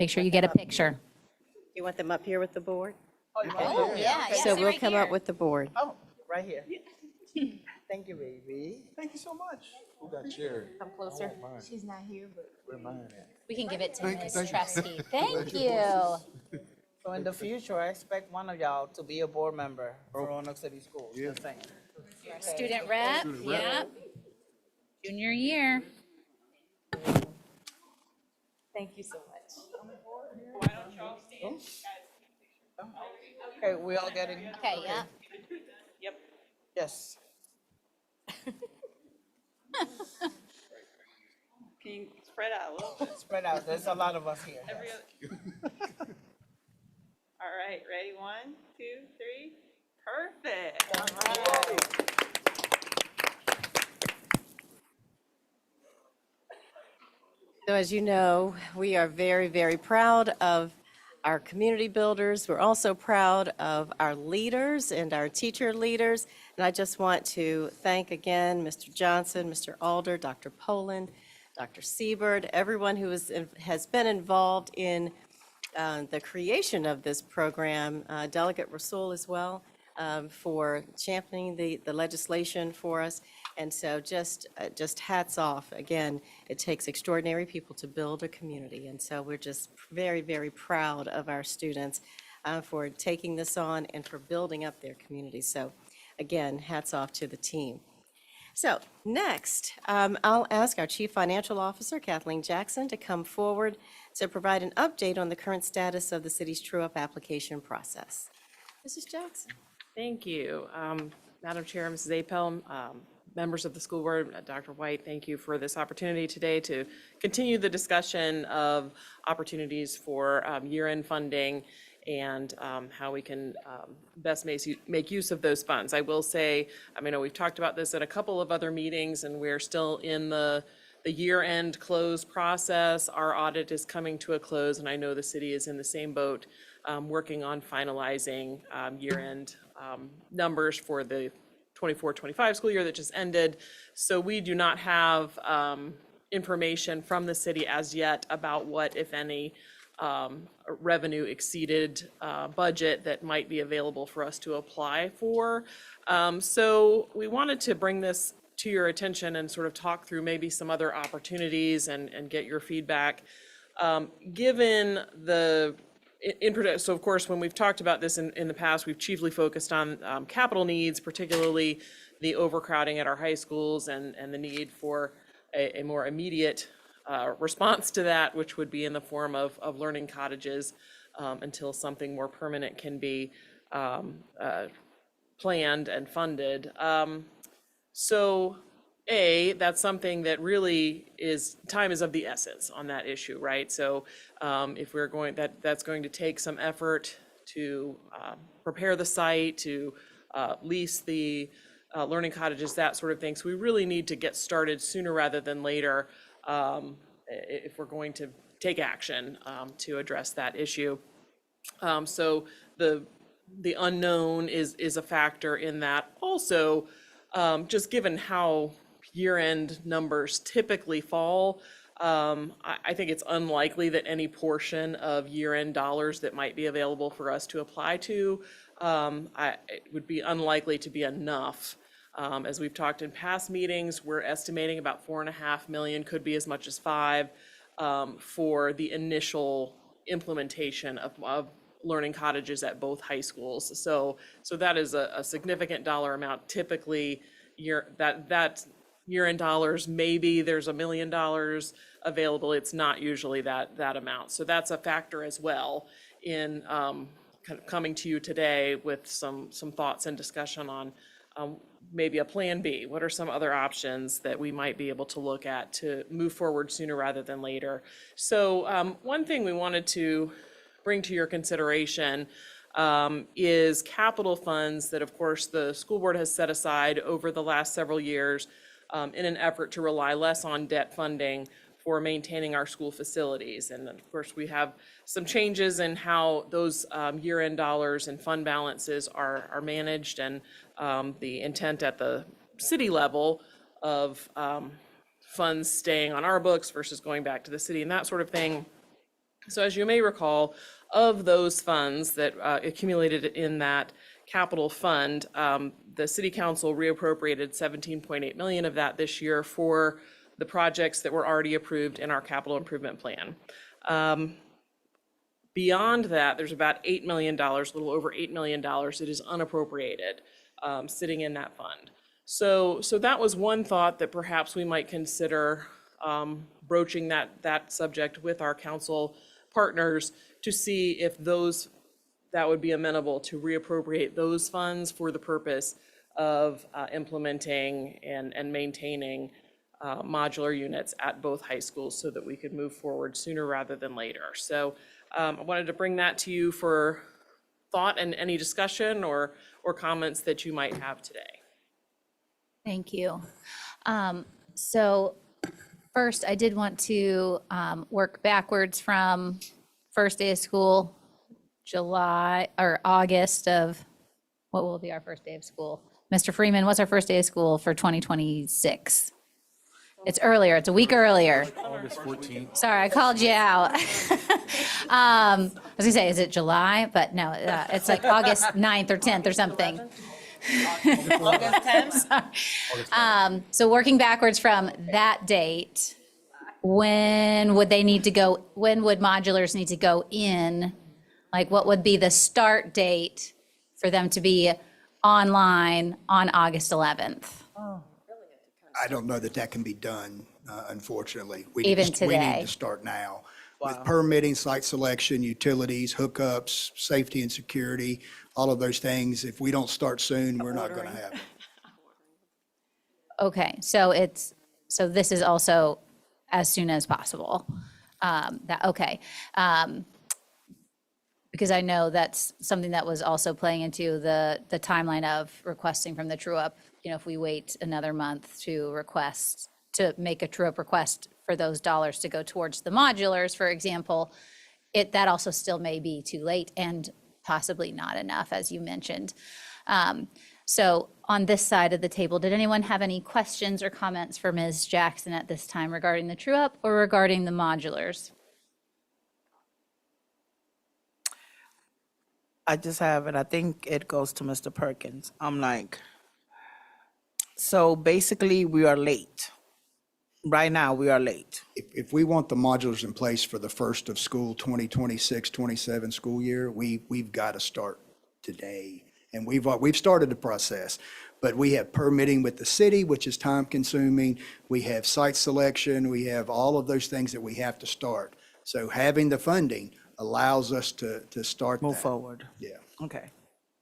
sure you get a picture. You want them up here with the board? Oh, yeah. So we'll come up with the board. Oh, right here. Thank you, baby. Thank you so much. Who got chair? Come closer. She's not here, but Where mine at? We can give it to Thank you, Ms. thank you. Trusty. Thank you. So in the future, I expect one of y'all to be a board member for Roanoke City Schools. Just saying. Student rep, yep. Junior year. thank you so much. Okay, we all getting? Okay, yep. Yes. Can you spread out a little bit? Spread out. There's a lot of us here. All right, ready? 1, 2, 3. Perfect. So as you know, we are very, very proud of our community builders. We're also proud of our leaders and our teacher leaders. And I just want to thank again Mr. Johnson, Mr. Alder, Dr. Poland, Dr. Siebert, everyone who has been involved in the creation of this program, Delegate Rasul as well, for championing the legislation for us. And so just hats off. Again, it takes extraordinary people to build a community. And so we're just very, very proud of our students for taking this on and for building up their community. So again, hats off to the team. So next, I'll ask our Chief Financial Officer, Kathleen Jackson, to come forward to provide an update on the current status of the city's true-up application process. Mrs. Jackson. Thank you. Madam Chair, Mrs. Apel, members of the school board, Dr. White, thank you for this opportunity today to continue the discussion of opportunities for year-end funding and how we can best make use of those funds. I will say, I mean, we've talked about this at a couple of other meetings, and we're still in the year-end close process. Our audit is coming to a close, and I know the city is in the same boat, working on finalizing year-end numbers for the 24-25 school year that just ended. So we do not have information from the city as yet about what, if any, revenue exceeded budget that might be available for us to apply for. So we wanted to bring this to your attention and sort of talk through maybe some other opportunities and get your feedback. Given the, so of course, when we've talked about this in the past, we've chiefly focused on capital needs, particularly the overcrowding at our high schools and the need for a more immediate response to that, which would be in the form of learning cottages until something more permanent can be planned and funded. So that's something that really is, time is of the essence on that issue, right? So if we're going, that's going to take some effort to prepare the site, to lease the learning cottages, that sort of thing. So we really need to get started sooner rather than later if we're going to take action to address that issue. So the unknown is a factor in that. Also, just given how year-end numbers typically fall, I think it's unlikely that any portion of year-end dollars that might be available for us to apply to, it would be unlikely to be enough. As we've talked in past meetings, we're estimating about $4.5 million, could be as much as $5 million, for the initial implementation of learning cottages at both high schools. So that is a significant dollar amount. Typically, that year-end dollars, maybe there's $1 million available. It's not usually that amount. So that's a factor as well in kind of coming to you today with some thoughts and discussion on maybe a plan B. What are some other options that we might be able to look at to move forward sooner rather than later? So one thing we wanted to bring to your consideration is capital funds that, of course, the school board has set aside over the last several years in an effort to rely less on debt funding for maintaining our school facilities. And of course, we have some changes in how those year-end dollars and fund balances are managed, and the intent at the city level of funds staying on our books versus going back to the city and that sort of thing. So as you may recall, of those funds that accumulated in that capital fund, the city council reappropriated $17.8 million of that this year for the projects that were already approved in our capital improvement plan. Beyond that, there's about $8 million, a little over $8 million that is unappropriated, sitting in that fund. So that was one thought that perhaps we might consider broaching that subject with our council partners to see if that would be amenable to reappropriate those funds for the purpose of implementing and maintaining modular units at both high schools so that we could move forward sooner rather than later. So I wanted to bring that to you for thought and any discussion or comments that you might have today. Thank you. So first, I did want to work backwards from first day of school, July or August of, what will be our first day of school? Mr. Freeman, what's our first day of school for 2026? It's earlier, it's a week earlier. August 14th. Sorry, I called you out. I was gonna say, is it July? But no, it's like August 9th or 10th or something. August 10th? So working backwards from that date, when would modulars need to go in? Like, what would be the start date for them to be online on August 11th? I don't know that can be done, unfortunately. We Even We today? need to start now. With permitting, site selection, utilities, hookups, safety and security, all of those things, if we don't start soon, we're not going to have it. Okay, so this is also as soon as possible. Because I know that's something that was also playing into the timeline of requesting from the true-up. If we wait another month to make a true-up request for those dollars to go towards the modulars, for example, that also still may be too late and possibly not enough, as you mentioned. So on this side of the table, did anyone have any questions or comments for Ms. Jackson at this time regarding the true up or regarding the modulars? I just have, and I think it goes to Mr. Perkins. I'm like, so basically we are late. Right now, we are late. If we want the modulars in place for the first of school 2026-27 school year, we've got to start today. And we've started the process, but we have permitting with the city, which is time consuming. We have site selection. We have all of those things that we have to start. So having the funding allows us to start Move that. forward. Yeah. Okay.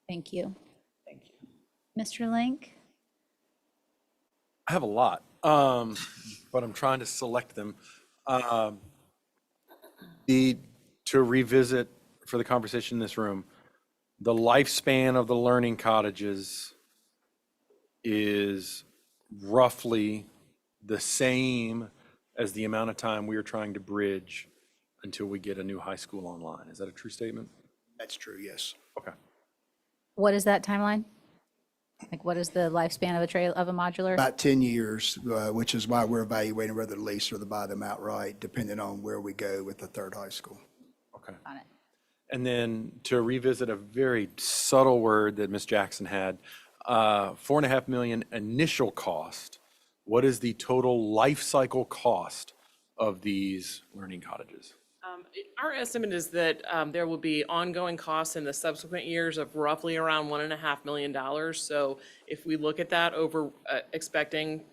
Thank you. Thank you. Mr. Link? I have a lot, but I'm trying to select them. To revisit for the conversation in this room, the lifespan of the learning cottages is roughly the same as the amount of time we are trying to bridge until we get a new high school online. Is that a true statement? That's true, yes. Okay. What is that timeline? Like, what is the lifespan of a modular? About 10 years, which is why we're evaluating whether to lease or to buy them outright, depending on where we go with the third high school. Okay. On it. And then to revisit a very subtle word that Ms. Jackson had, $4.5 million initial cost. What is the total life cycle cost of these learning cottages? Our estimate is that there will be ongoing costs in the subsequent years of roughly around $1.5 million. So if we look at that over expecting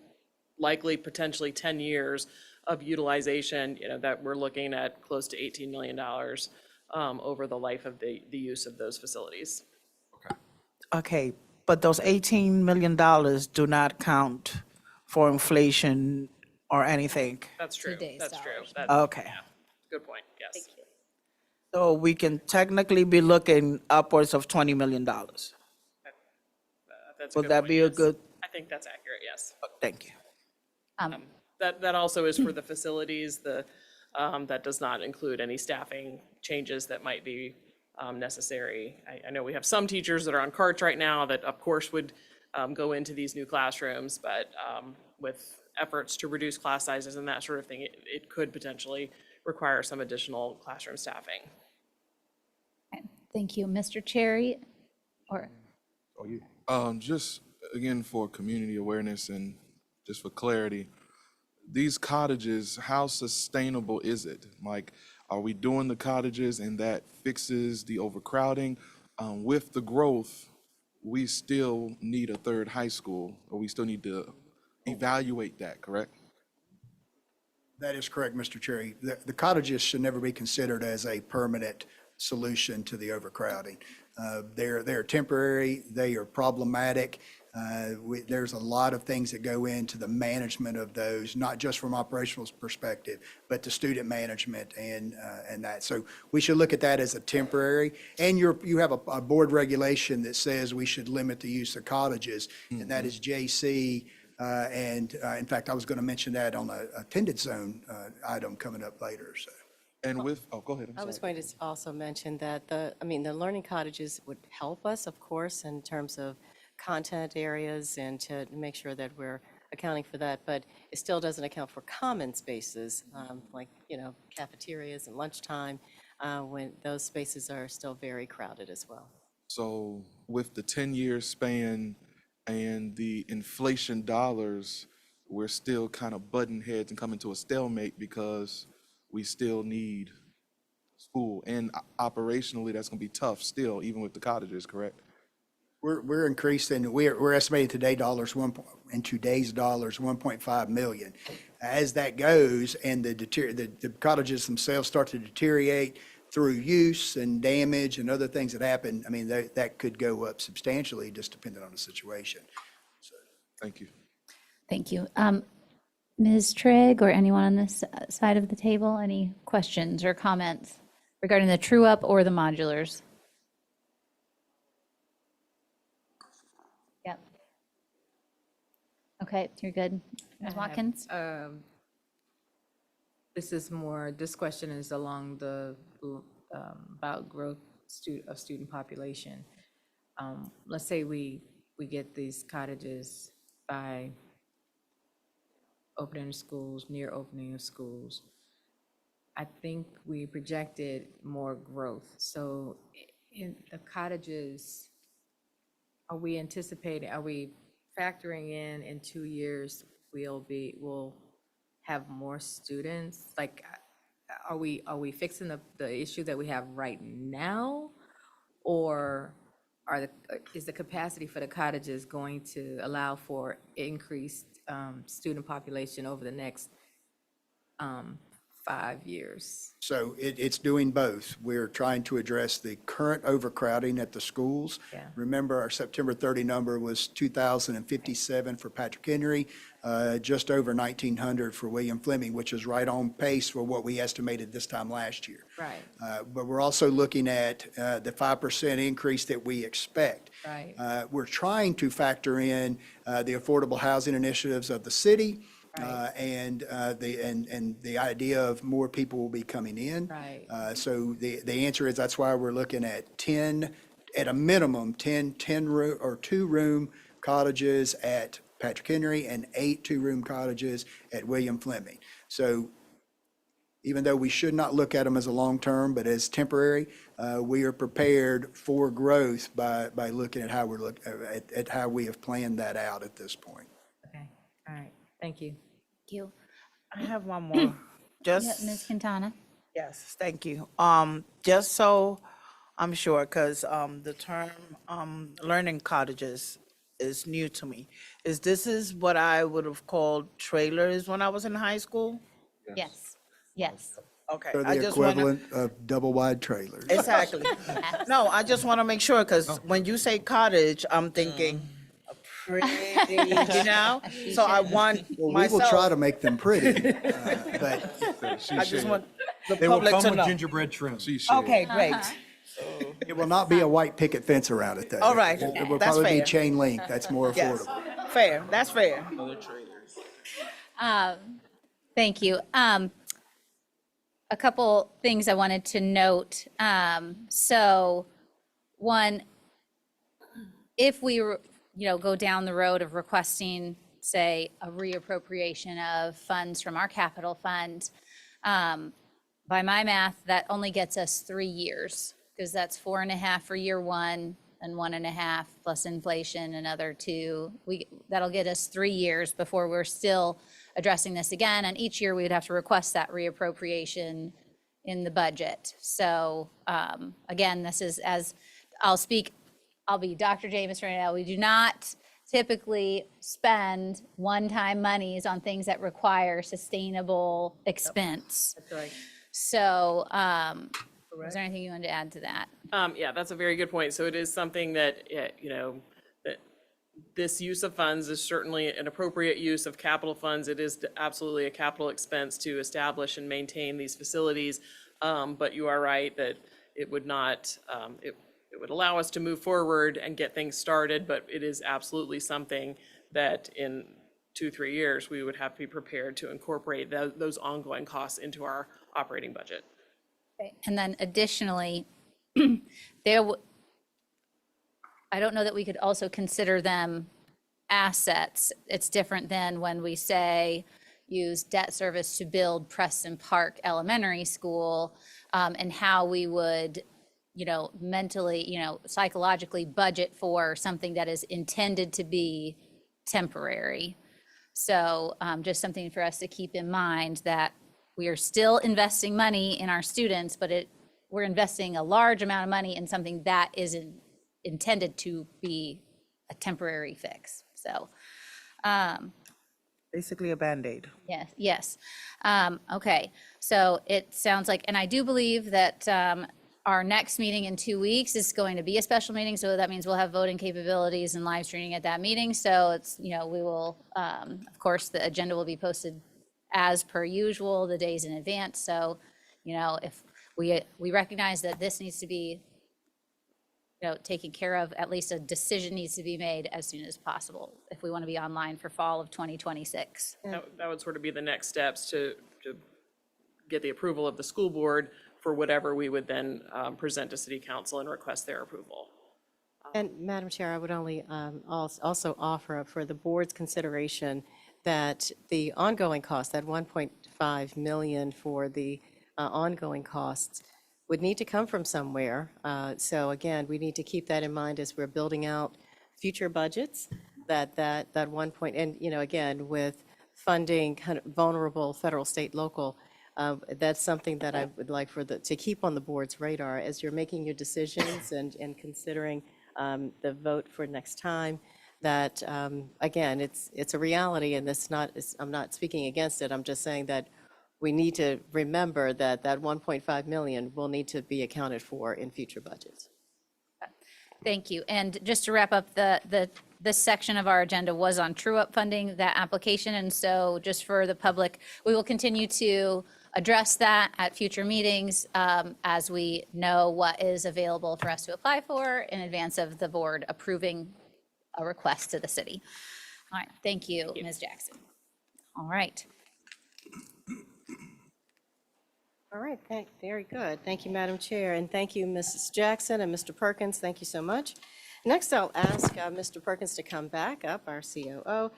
likely potentially 10 years of utilization, that we're looking at close to $18 million over the life of the use of those facilities. Okay, but those $18 million do not count for inflation or anything. That's true. That's true. Okay. Yeah, good point. Yes. So we can technically be looking upwards of $20 million. That's a Would good that point, be a yes. good? I think that's accurate. Yes. Thank you. That also is for the facilities. That does not include any staffing changes that might be necessary. I know we have some teachers that are on carts right now that of course would go into these new classrooms, but with efforts to reduce class sizes and that sort of thing, it could potentially require some additional classroom staffing. Thank you. Mr. Cherry? Or Just again for community awareness and just for clarity, these cottages, how sustainable is it? Like, are we doing the cottages and that fixes the overcrowding? With the growth, we still need a third high school, or we still need to evaluate that, correct? That is correct, Mr. Cherry. The cottages should never be considered as a permanent solution to the overcrowding. They're temporary, they are problematic. There's a lot of things that go into the management of those, not just from operational perspective, but the student management and that. So we should look at that as a temporary. And you have a board regulation that says we should limit the use of cottages, and that is JC. In fact, I was going to mention that on a attended zone item coming up later, so. And go ahead, I was going to also mention that the learning cottages would help us, of course, in terms of content areas and to make sure that we're accounting for that, but it still doesn't account for common spaces, like, cafeterias and lunchtime, when those spaces are still very crowded as well. So with the 10-year span and the inflation dollars, we're still kind of butting heads and coming to a stalemate because we still need school. And operationally, that's going to be tough still, even with the cottages, correct? We're increasing, we're estimating in today's dollars, 1.5 million. As that goes and the cottages themselves start to deteriorate through use and damage and other things that happen, that could go up substantially, just depending on the situation. So, thank you. thank you. Ms. Trigg or anyone on this side of the table, any questions or comments regarding the true up or the modulars? Yep. Okay, you're good. Ms. Watkins? This question is along the, about growth of student population. Let's say we we get these cottages by opening of schools, near opening of schools, I think we projected more growth. So in the cottages, are we anticipating, are we factoring in 2 years, we'll have more students? Like, are we fixing the issue that we have right now? Or is the capacity for the cottages going to allow for increased student population over the next 5 years? So it's doing both. We're trying to address the current overcrowding at the schools. Yeah. Remember, our September 30 number was 2,057 for Patrick Henry, just over 1,900 for William Fleming, which is right on pace for what we estimated this time last year. Right. But we're also looking at the 5% increase that we expect. Right. We're trying to factor in the affordable housing initiatives of the city. And the idea of more people will be coming in. Right. So the answer is that's why we're looking at 10, at a minimum, 10 room or 2-room cottages at Patrick Henry and 8 2-room cottages at William Fleming. So even though we should not look at them as a long-term, but as temporary, we are prepared for growth by looking at how at how we have planned that out at this point. Okay, all right, thank you. Thank you. I have one more. Just Ms. Quintana? Yes, thank you. Just so I'm sure, because the term learning cottages is new to me. This is what I would have called trailers when I was in high school? Yes, yes. Okay. They're I the just wanna- equivalent of double-wide trailers. Exactly. No, I just want to make sure, because when you say cottage, I'm thinking pretty, you know? So I want Well, we will try myself, to make them pretty, but I just want the They will public come to with know. gingerbread trim. Okay, great. it will not be a white picket fence around it, though. All right, It will that's probably be fair. chain link. That's more Yes, affordable. fair, that's fair. Thank you. A couple things I wanted to note. So one, if we, go down the road of requesting, say, a reappropriation of funds from our capital fund, by my math, that only gets us 3 years, because that's 4.5 for year one and 1.5 plus inflation, another 2. That'll get us 3 years before we're still addressing this again. And each year we would have to request that reappropriation in the budget. So again, this is I'll be Dr. James right now. We do not typically spend one-time monies on things that require sustainable expense. That's right. So was there anything you wanted to add to that? Yeah, that's a very good point. So it is something that, that this use of funds is certainly an appropriate use of capital funds. It is absolutely a capital expense to establish and maintain these facilities. But you are right that it would not, it would allow us to move forward and get things started, but it is absolutely something that in 2-3 years, we would have to be prepared to incorporate those ongoing costs into our operating budget. Okay. And then additionally, I don't know that we could also consider them assets. It's different than when we say use debt service to build Preston Park Elementary School, and how we would, mentally, psychologically budget for something that is intended to be temporary. So just something for us to keep in mind, that we are still investing money in our students, but we're investing a large amount of money in something that isn't intended to be a temporary fix. So, Basically a Band-Aid. yes. Okay, so it sounds like, and I do believe that our next meeting in 2 weeks is going to be a special meeting, so that means we'll have voting capabilities and live streaming at that meeting. So it's, we will, of course, the agenda will be posted as per usual, the days in advance. So, if we recognize that this needs to be, taken care of, at least a decision needs to be made as soon as possible if we want to be online for fall of 2026. That would sort of be the next steps to get the approval of the school board for whatever we would then present to city council and request their approval. And Madam Chair, I would only also offer for the board's consideration that the ongoing cost, that 1.5 million for the ongoing costs, would need to come from somewhere. So again, we need to keep that in mind as we're building out future budgets, that 1 point, and, you know, again, with funding kind of vulnerable federal, state, local, that's something that I would like to keep on the board's radar as you're making your decisions and considering the vote for next time, that, again, it's a reality, and I'm not speaking against it, I'm just saying that we need to remember that that 1.5 million will need to be accounted for in future budgets. Thank you. And just to wrap up, this section of our agenda was on true-up funding, that application. And so just for the public, we will continue to address that at future meetings as we know what is available for us to apply for in advance of the board approving a request to the city. All right, thank you, Ms. Jackson. All right. All right, very good. Thank you, Madam Chair, and thank you, Mrs. Jackson and Mr. Perkins. Thank you so much. Next, I'll ask Mr. Perkins to come back up, our COO,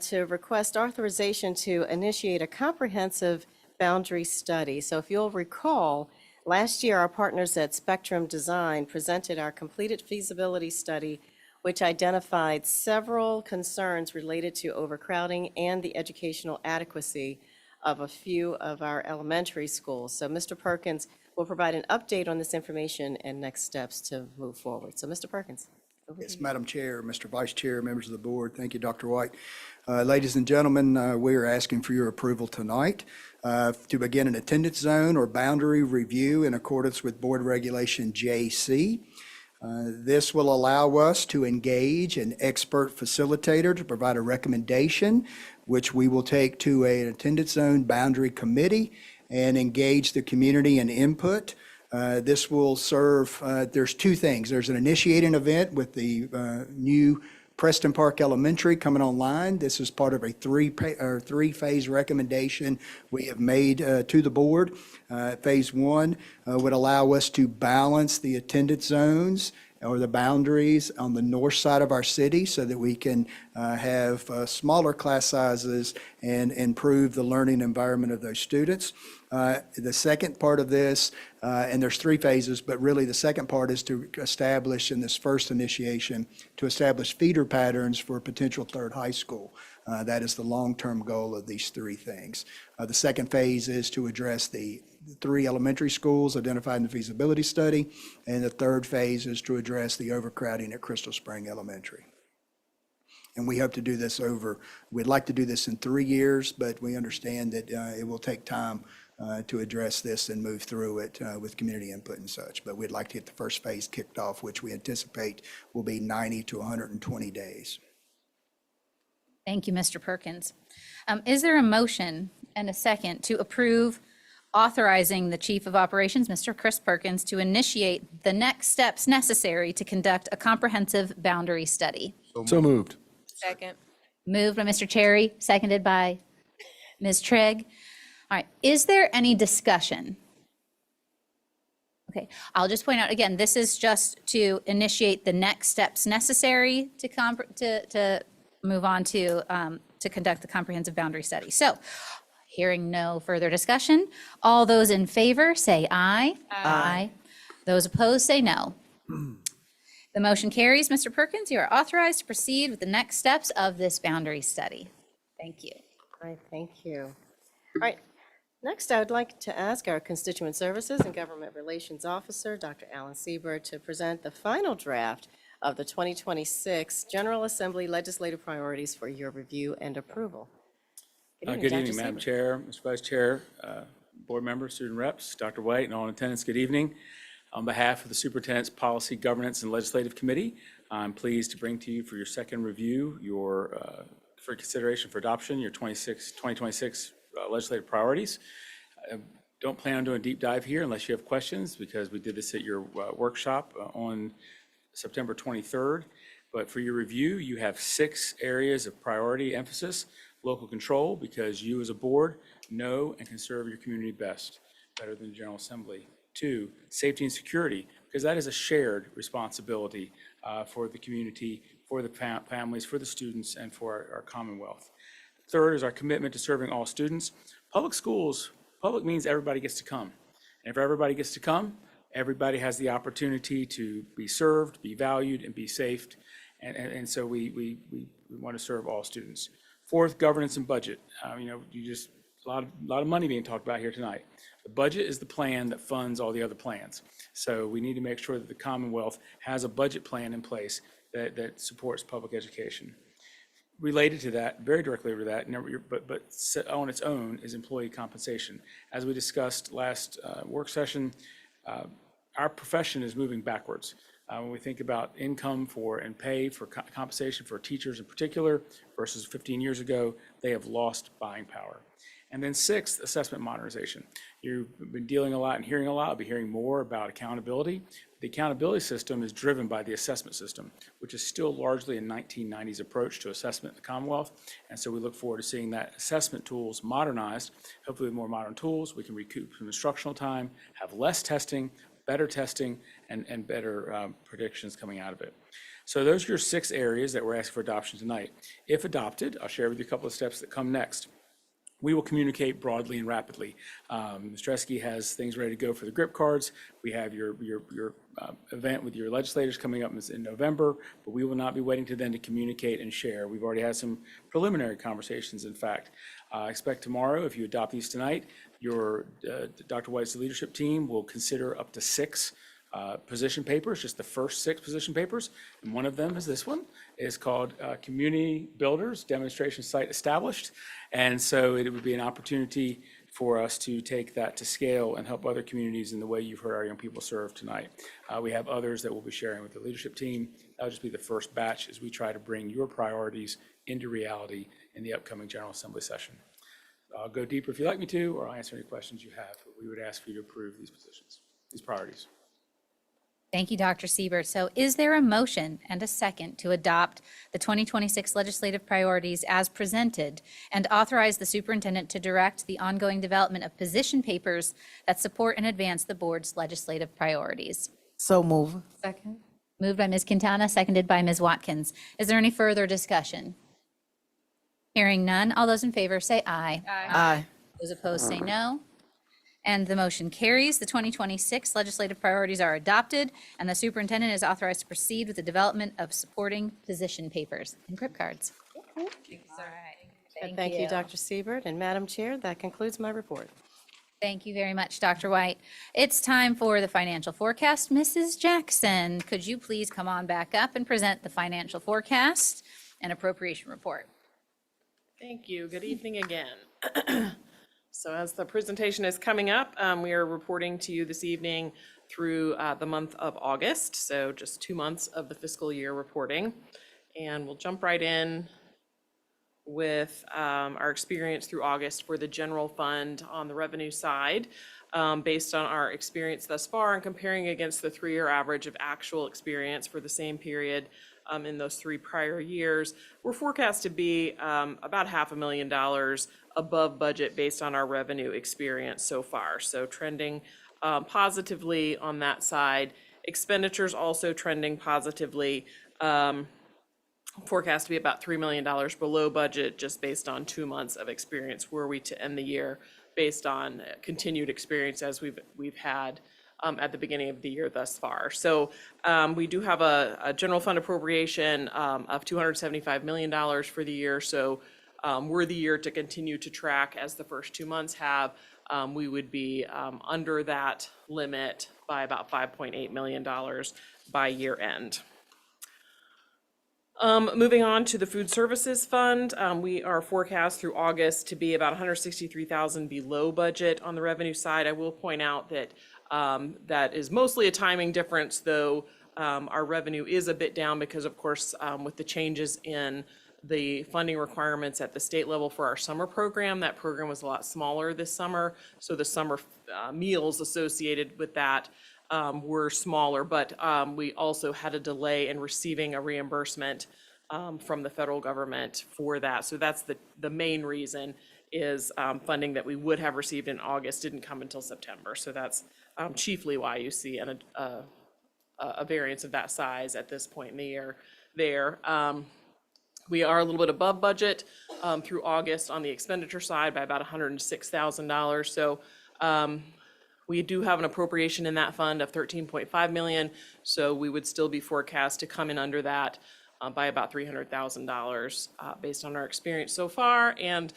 to request authorization to initiate a comprehensive boundary study. So if you'll recall, last year, our partners at Spectrum Design presented our completed feasibility study, which identified several concerns related to overcrowding and the educational adequacy of a few of our elementary schools. So Mr. Perkins will provide an update on this information and next steps to move forward. So Mr. Perkins. Yes, Madam Chair, Mr. Vice Chair, members of the board, thank you, Dr. White. Ladies and gentlemen, we are asking for your approval tonight to begin an attendance zone or boundary review in accordance with Board Regulation JC. This will allow us to engage an expert facilitator to provide a recommendation, which we will take to an attendance zone boundary committee and engage the community in input. This will serve, there's two things. There's an initiating event with the new Preston Park Elementary coming online. This is part of a three-phase recommendation we have made to the board. Phase one would allow us to balance the attendance zones or the boundaries on the north side of our city so that we can have smaller class sizes and improve the learning environment of those students. The second part of this, and there's three phases, but really the second part is to establish in this first initiation, to establish feeder patterns for a potential third high school. That is the long-term goal of these three things. The second phase is to address the three elementary schools identified in the feasibility study, and the third phase is to address the overcrowding at Crystal Spring Elementary. And we hope to do this we'd like to do this in 3 years, but we understand that it will take time to address this and move through it with community input and such. But we'd like to get the first phase kicked off, which we anticipate will be 90 to 120 days. Thank you, Mr. Perkins. Is there a motion and a second to approve authorizing the Chief of Operations, Mr. Chris Perkins, to initiate the next steps necessary to conduct a comprehensive boundary study? So moved. Second. Moved by Mr. Cherry, seconded by Ms. Trigg. All right, is there any discussion? Okay, I'll just point out again, this is just to initiate the next steps necessary to move on to conduct the comprehensive boundary study. So, hearing no further discussion, all those in favor say aye. Aye. Those opposed say no. The motion carries. Mr. Perkins, you are authorized to proceed with the next steps of this boundary study. Thank you. All right, thank you. All right, next I would like to ask our Constituent Services and Government Relations Officer, Dr. Alan Siebert, to present the final draft of the 2026 General Assembly legislative priorities for your review and approval. Good evening, Dr. Madam Siebert. Chair, Mr. Vice Chair, board members, student reps, Dr. White, and all in attendance, good evening. On behalf of the Superintendent's Policy, Governance, and Legislative Committee, I'm pleased to bring to you for your second review, for consideration for adoption, your 2026 legislative priorities. Don't plan on doing a deep dive here unless you have questions, because we did this at your workshop on September 23rd. But for your review, you have 6 areas of priority emphasis. Local control, because you as a board know and can serve your community better than the General Assembly. 2, safety and security, because that is a shared responsibility for the community, for the families, for the students, and for our Commonwealth. Third is our commitment to serving all students. Public schools, public means everybody gets to come. And if everybody gets to come, everybody has the opportunity to be served, be valued, and be safe. And so we want to serve all students. Fourth, governance and budget. A lot of money being talked about here tonight. The budget is the plan that funds all the other plans. So we need to make sure that the Commonwealth has a budget plan in place that supports public education. Related to that, very directly to that, but on its own is employee compensation. As we discussed last work session, our profession is moving backwards. When we think about income and pay for compensation for teachers in particular versus 15 years ago, they have lost buying power. And then sixth, assessment modernization. You've been dealing a lot and hearing a lot. I'll be hearing more about accountability. The accountability system is driven by the assessment system, which is still largely a 1990s approach to assessment in the Commonwealth. And so we look forward to seeing that assessment tools modernized. Hopefully with more modern tools, we can recoup some instructional time, have less testing, better testing, and better predictions coming out of it. So those are your 6 areas that we're asking for adoption tonight. If adopted, I'll share with you a couple of steps that come next. We will communicate broadly and rapidly. Ms. Tresky has things ready to go for the grip cards. We have your event with your legislators coming up in November, but we will not be waiting to then to communicate and share. We've already had some preliminary conversations, in fact. I expect tomorrow, if you adopt these tonight, your Dr. White's leadership team will consider up to 6 position papers, just the first 6 position papers. And one of them is this one. It's called Community Builders Demonstration Site Established. And so it would be an opportunity for us to take that to scale and help other communities in the way you've heard our young people serve tonight. We have others that we'll be sharing with the leadership team. That'll just be the first batch as we try to bring your priorities into reality in the upcoming General Assembly session. I'll go deeper if you'd like me to, or I'll answer any questions you have. But we would ask for you to approve these positions, these priorities. Thank you, Dr. Siebert. So is there a motion and a second to adopt the 2026 legislative priorities as presented and authorize the superintendent to direct the ongoing development of position papers that support and advance the board's legislative priorities? So move. Second. Moved by Ms. Quintana, seconded by Ms. Watkins. Is there any further discussion? Hearing none, all those in favor say aye. Aye. Those opposed say no. And the motion carries. The 2026 legislative priorities are adopted, and the superintendent is authorized to proceed with the development of supporting position papers and grip cards. All right. Thank you, Dr. Siebert. And Madam Chair, that concludes my report. Thank you very much, Dr. White. It's time for the financial forecast. Mrs. Jackson, could you please come on back up and present the financial forecast and appropriation report? Thank you. Good evening again. So as the presentation is coming up, we are reporting to you this evening through the month of August, so just 2 months of the fiscal year reporting. And we'll jump right in with our experience through August for the general fund on the revenue side. Based on our experience thus far and comparing against the 3-year average of actual experience for the same period in those 3 prior years, we're forecast to be about $500,000 above budget based on our revenue experience so far. So trending positively on that side. Expenditures also trending positively. Forecast to be about $3 million below budget just based on 2 months of experience were we to end the year based on continued experience as we've had at the beginning of the year thus far. So we do have a general fund appropriation of $275 million for the year. So we're the year to continue to track as the first 2 months have. We would be under that limit by about $5.8 million by year end. Moving on to the food services fund, we are forecast through August to be about $163,000 below budget on the revenue side. I will point out that that is mostly a timing difference, though our revenue is a bit down because, of course, with the changes in the funding requirements at the state level for our summer program, that program was a lot smaller this summer. So the summer meals associated with that were smaller, but we also had a delay in receiving a reimbursement from the federal government for that. So that's the main reason is funding that we would have received in August didn't come until September. So that's chiefly why you see a variance of that size at this point in the year there. We are a little bit above budget through August on the expenditure side by about $106,000. So we do have an appropriation in that fund of $13.5 million. So we would still be forecast to come in under that by about $300,000 based on our experience so far. And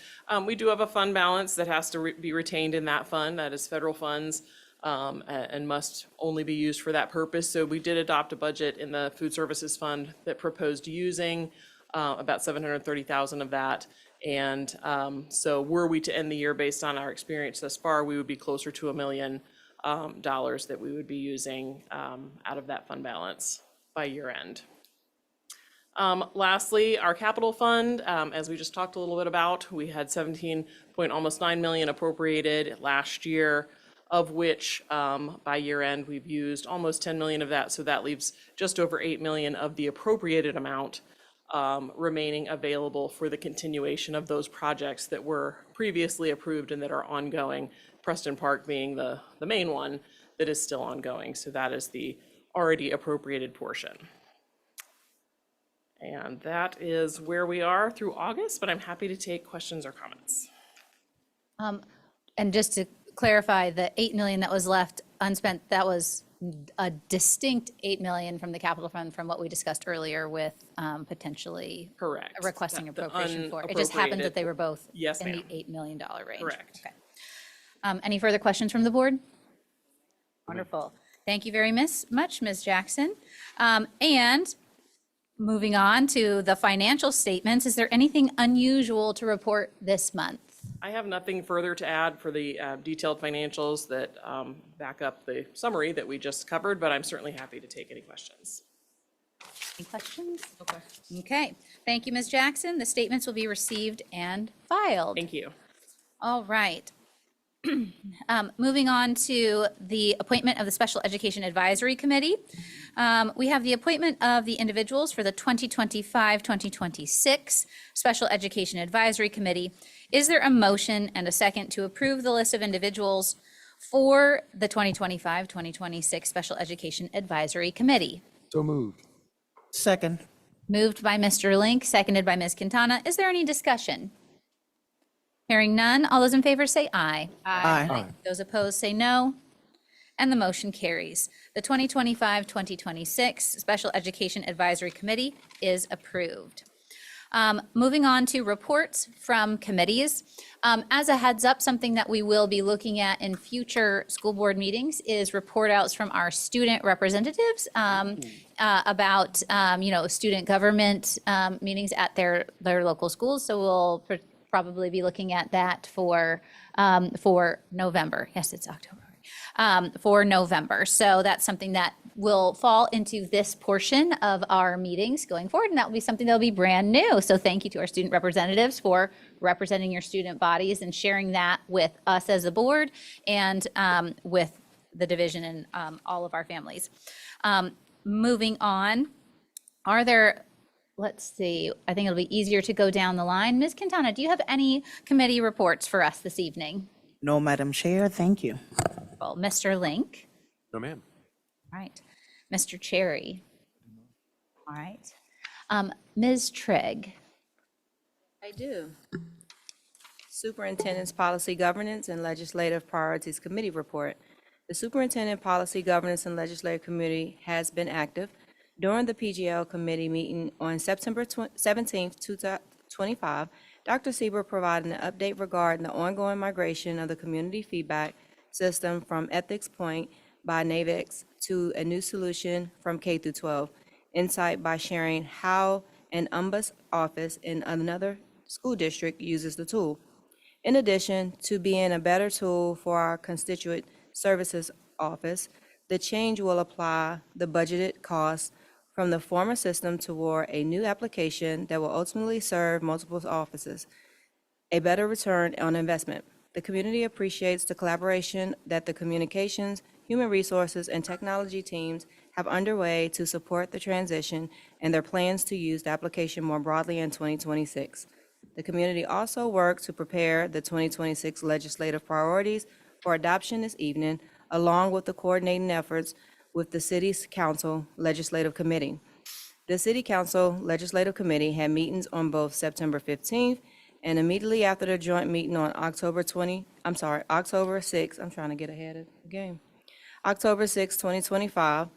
we do have a fund balance that has to be retained in that fund. That is federal funds and must only be used for that purpose. So we did adopt a budget in the food services fund that proposed using about $730,000 of that. And so were we to end the year based on our experience thus far, we would be closer to $1 million that we would be using out of that fund balance by year end. Lastly, our capital fund, as we just talked a little bit about, we had almost $9 million appropriated last year, of which by year end we've used almost $10 million of that. So that leaves just over $8 million of the appropriated amount remaining available for the continuation of those projects that were previously approved and that are ongoing, Preston Park being the main one that is still ongoing. So that is the already appropriated portion. And that is where we are through August, but I'm happy to take questions or comments. And just to clarify, the 8 million that was left unspent, that was a distinct 8 million from the capital fund from what we discussed earlier with potentially Correct. requesting The appropriation for. It just happened that they were both Yes, in ma'am. the $8 million range. Correct. Okay. Any further questions from the board? Wonderful. Thank you very much, Ms. Jackson. And moving on to the financial statements, is there anything unusual to report this month? I have nothing further to add for the detailed financials that back up the summary that we just covered, but I'm certainly happy to take any questions. Any questions? No questions. Okay. Thank you, Ms. Jackson. The statements will be received and filed. Thank you. All right. Moving on to the appointment of the Special Education Advisory Committee. We have the appointment of the individuals for the 2025-2026 Special Education Advisory Committee. Is there a motion and a second to approve the list of individuals for the 2025-2026 Special Education Advisory Committee? So moved. Second. Moved by Mr. Link, seconded by Ms. Quintana. Is there any discussion? Hearing none, all those in favor say aye. Aye. Those opposed say no, and the motion carries. The 2025-2026 Special Education Advisory Committee is approved. Moving on to reports from committees. As a heads up, something that we will be looking at in future school board meetings is report outs from our student representatives about, student government meetings at their local schools. So we'll probably be looking at that for November. Yes, it's October. For November. So that's something that will fall into this portion of our meetings going forward, and that will be something that will be brand new. So thank you to our student representatives for representing your student bodies and sharing that with us as a board and with the division and all of our families. Moving on, let's see, I think it'll be easier to go down the line. Ms. Quintana, do you have any committee reports for us this evening? No, Madam Chair, thank you. Well, Mr. Link? No, ma'am. All right. Mr. Cherry? All right. Ms. Trigg? I do. Superintendent's Policy Governance and Legislative Priorities Committee Report. The Superintendent Policy Governance and Legislative Committee has been active. During the PGL committee meeting on September 17th, 2025, Dr. Sieber provided an update regarding the ongoing migration of the community feedback system from Ethics Point by NAVEX to a new solution from K through 12. Insight by sharing how an ombuds office in another school district uses the tool. In addition to being a better tool for our constituent services office, the change will apply the budgeted costs from the former system toward a new application that will ultimately serve multiple offices, a better return on investment. The community appreciates the collaboration that the communications, human resources, and technology teams have underway to support the transition and their plans to use the application more broadly in 2026. The community also worked to prepare the 2026 legislative priorities for adoption this evening, along with the coordinating efforts with the City's Council Legislative Committee. The City Council Legislative Committee had meetings on both September 15th and immediately after the joint meeting on October 6th, I'm trying to get ahead of the game. October 6, 2025,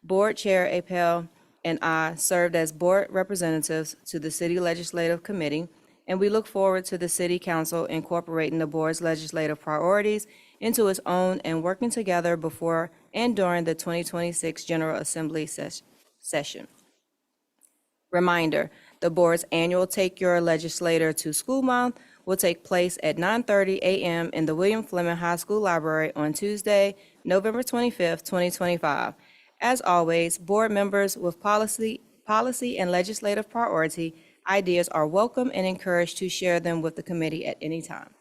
Board Chair Apel and I served as board representatives to the City Legislative Committee, and we look forward to the City Council incorporating the board's legislative priorities into its own and working together before and during the 2026 General Assembly session. Reminder, the board's annual Take Your Legislator to School Month will take place at 9:30 a.m. in the William Fleming High School Library on Tuesday, November 25th, 2025. As always, board members with policy and legislative priority ideas are welcome and encouraged to share them with the committee at any time.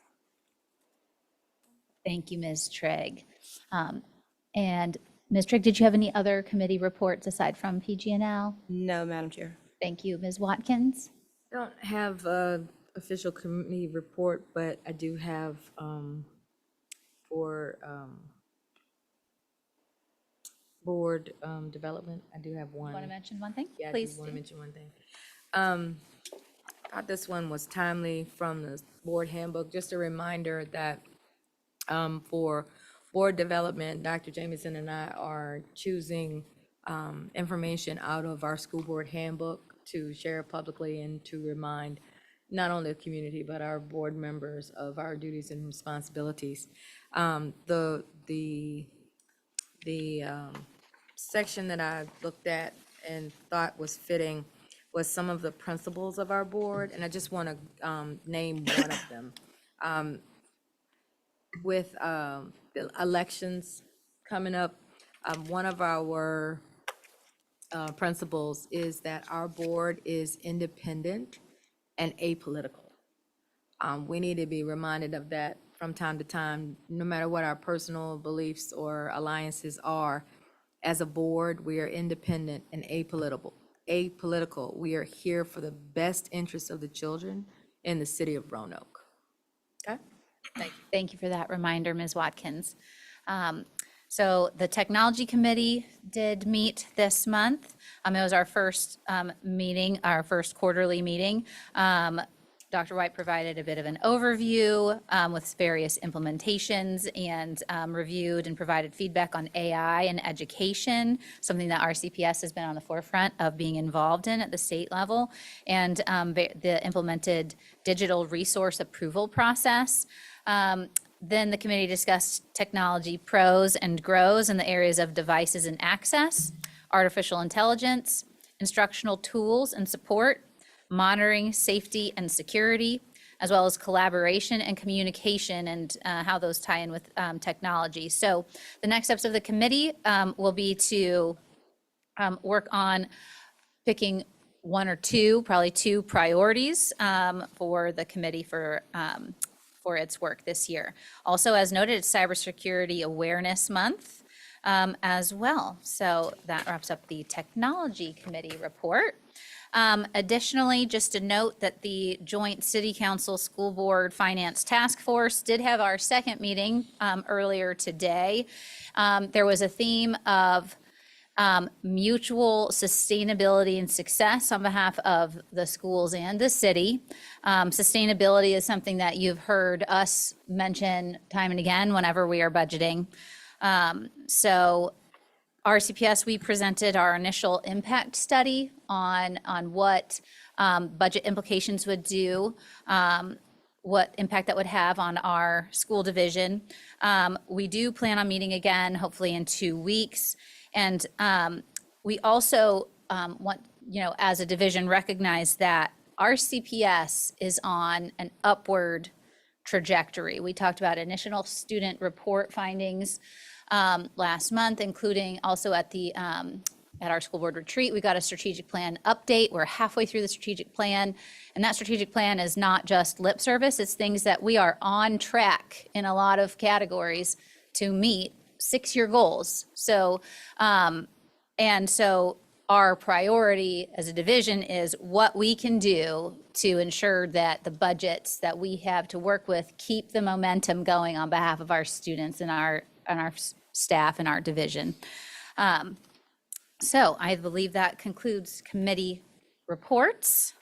Thank you, Ms. Trigg. And Ms. Trigg, did you have any other committee reports aside from PG&L? No, Madam Chair. Thank you. Ms. Watkins? I don't have an official committee report, but I do have for board development, I do have one. Want to mention one thing? Yeah, I Please do want to do. mention one thing. Thought this one was timely from the board handbook. Just a reminder that for board development, Dr. Jamieson and I are choosing information out of our school board handbook to share publicly and to remind not only the community, but our board members of our duties and responsibilities. The section that I looked at and thought was fitting was some of the principles of our board, and I just want to name one of them. With the elections coming up, one of our principles is that our board is independent and apolitical. We need to be reminded of that from time to time, no matter what our personal beliefs or alliances are. As a board, we are independent and apolitical. We are here for the best interests of the children in the city of Roanoke. Okay? Thank you for that reminder, Ms. Watkins. So the Technology Committee did meet this month. It was our first meeting, our first quarterly meeting. Dr. White provided a bit of an overview with various implementations and reviewed and provided feedback on AI and education, something that RCPS has been on the forefront of being involved in at the state level, and the implemented digital resource approval process. Then the committee discussed technology pros and grows in the areas of devices and access, artificial intelligence, instructional tools and support, monitoring, safety, and security, as well as collaboration and communication and how those tie in with technology. So the next steps of the committee will be to work on picking one or two, probably two priorities for the committee for its work this year. Also, as noted, it's Cybersecurity Awareness Month as well. So that wraps up the Technology Committee report. Additionally, just a note that the Joint City Council School Board Finance Task Force did have our second meeting earlier today. There was a theme of mutual sustainability and success on behalf of the schools and the city. Sustainability is something that you've heard us mention time and again whenever we are budgeting. So RCPS, we presented our initial impact study on what budget implications would do, what impact that would have on our school division. We do plan on meeting again, hopefully in 2 weeks. And we also want, as a division, recognize that our CPS is on an upward trajectory. We talked about initial student report findings last month, including also at our school board retreat. We got a strategic plan update. We're halfway through the strategic plan, and that strategic plan is not just lip service. It's things that we are on track in a lot of categories to meet 6-year goals. So, so our priority as a division is what we can do to ensure that the budgets that we have to work with keep the momentum going on behalf of our students and our staff and our division. So I believe that concludes committee reports.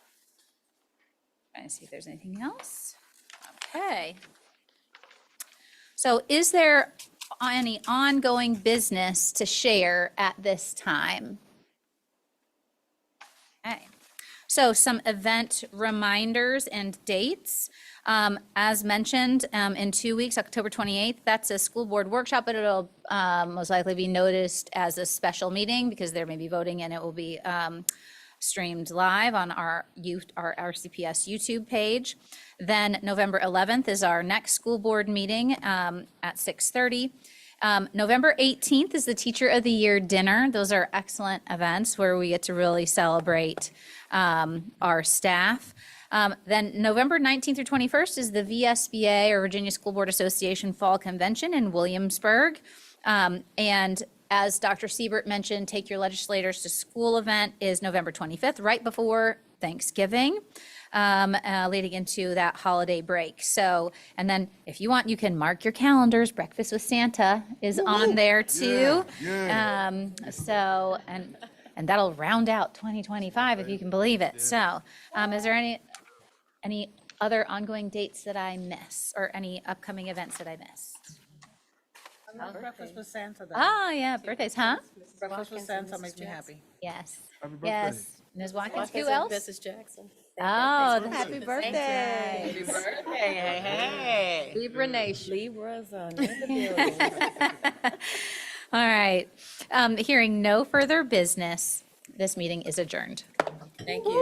Trying to see if there's anything else. Okay. So is there any ongoing business to share at this time? Okay. So some event reminders and dates. As mentioned, in 2 weeks, October 28th, that's a school board workshop, but it'll most likely be noticed as a special meeting because there may be voting and it will be streamed live on our RCPS YouTube page. Then November 11th is our next school board meeting at 6:30. November 18th is the Teacher of the Year dinner. Those are excellent events where we get to really celebrate our staff. Then November 19th through 21st is the VSBA, or Virginia School Board Association Fall Convention in Williamsburg. And as Dr. Siebert mentioned, Take Your Legislators to School event is November 25th, right before Thanksgiving, leading into that holiday break. So, and then if you want, you can mark your calendars. Breakfast with Santa is on there too. So, and that'll round out 2025 if you can believe it. So, is there any other ongoing dates that I miss, or any upcoming events that I missed? Breakfast with Santa. Oh, yeah, birthdays, huh? Breakfast with Santa makes me happy. Yes. Happy birthday. Yes. Ms. Watkins, who Watkins and else? Mrs. Jackson. Oh, Happy birthday. Happy birthday, hey, hey. Libra Nation. Libras are in the building. all right. Hearing no further business, this meeting is adjourned. Thank you.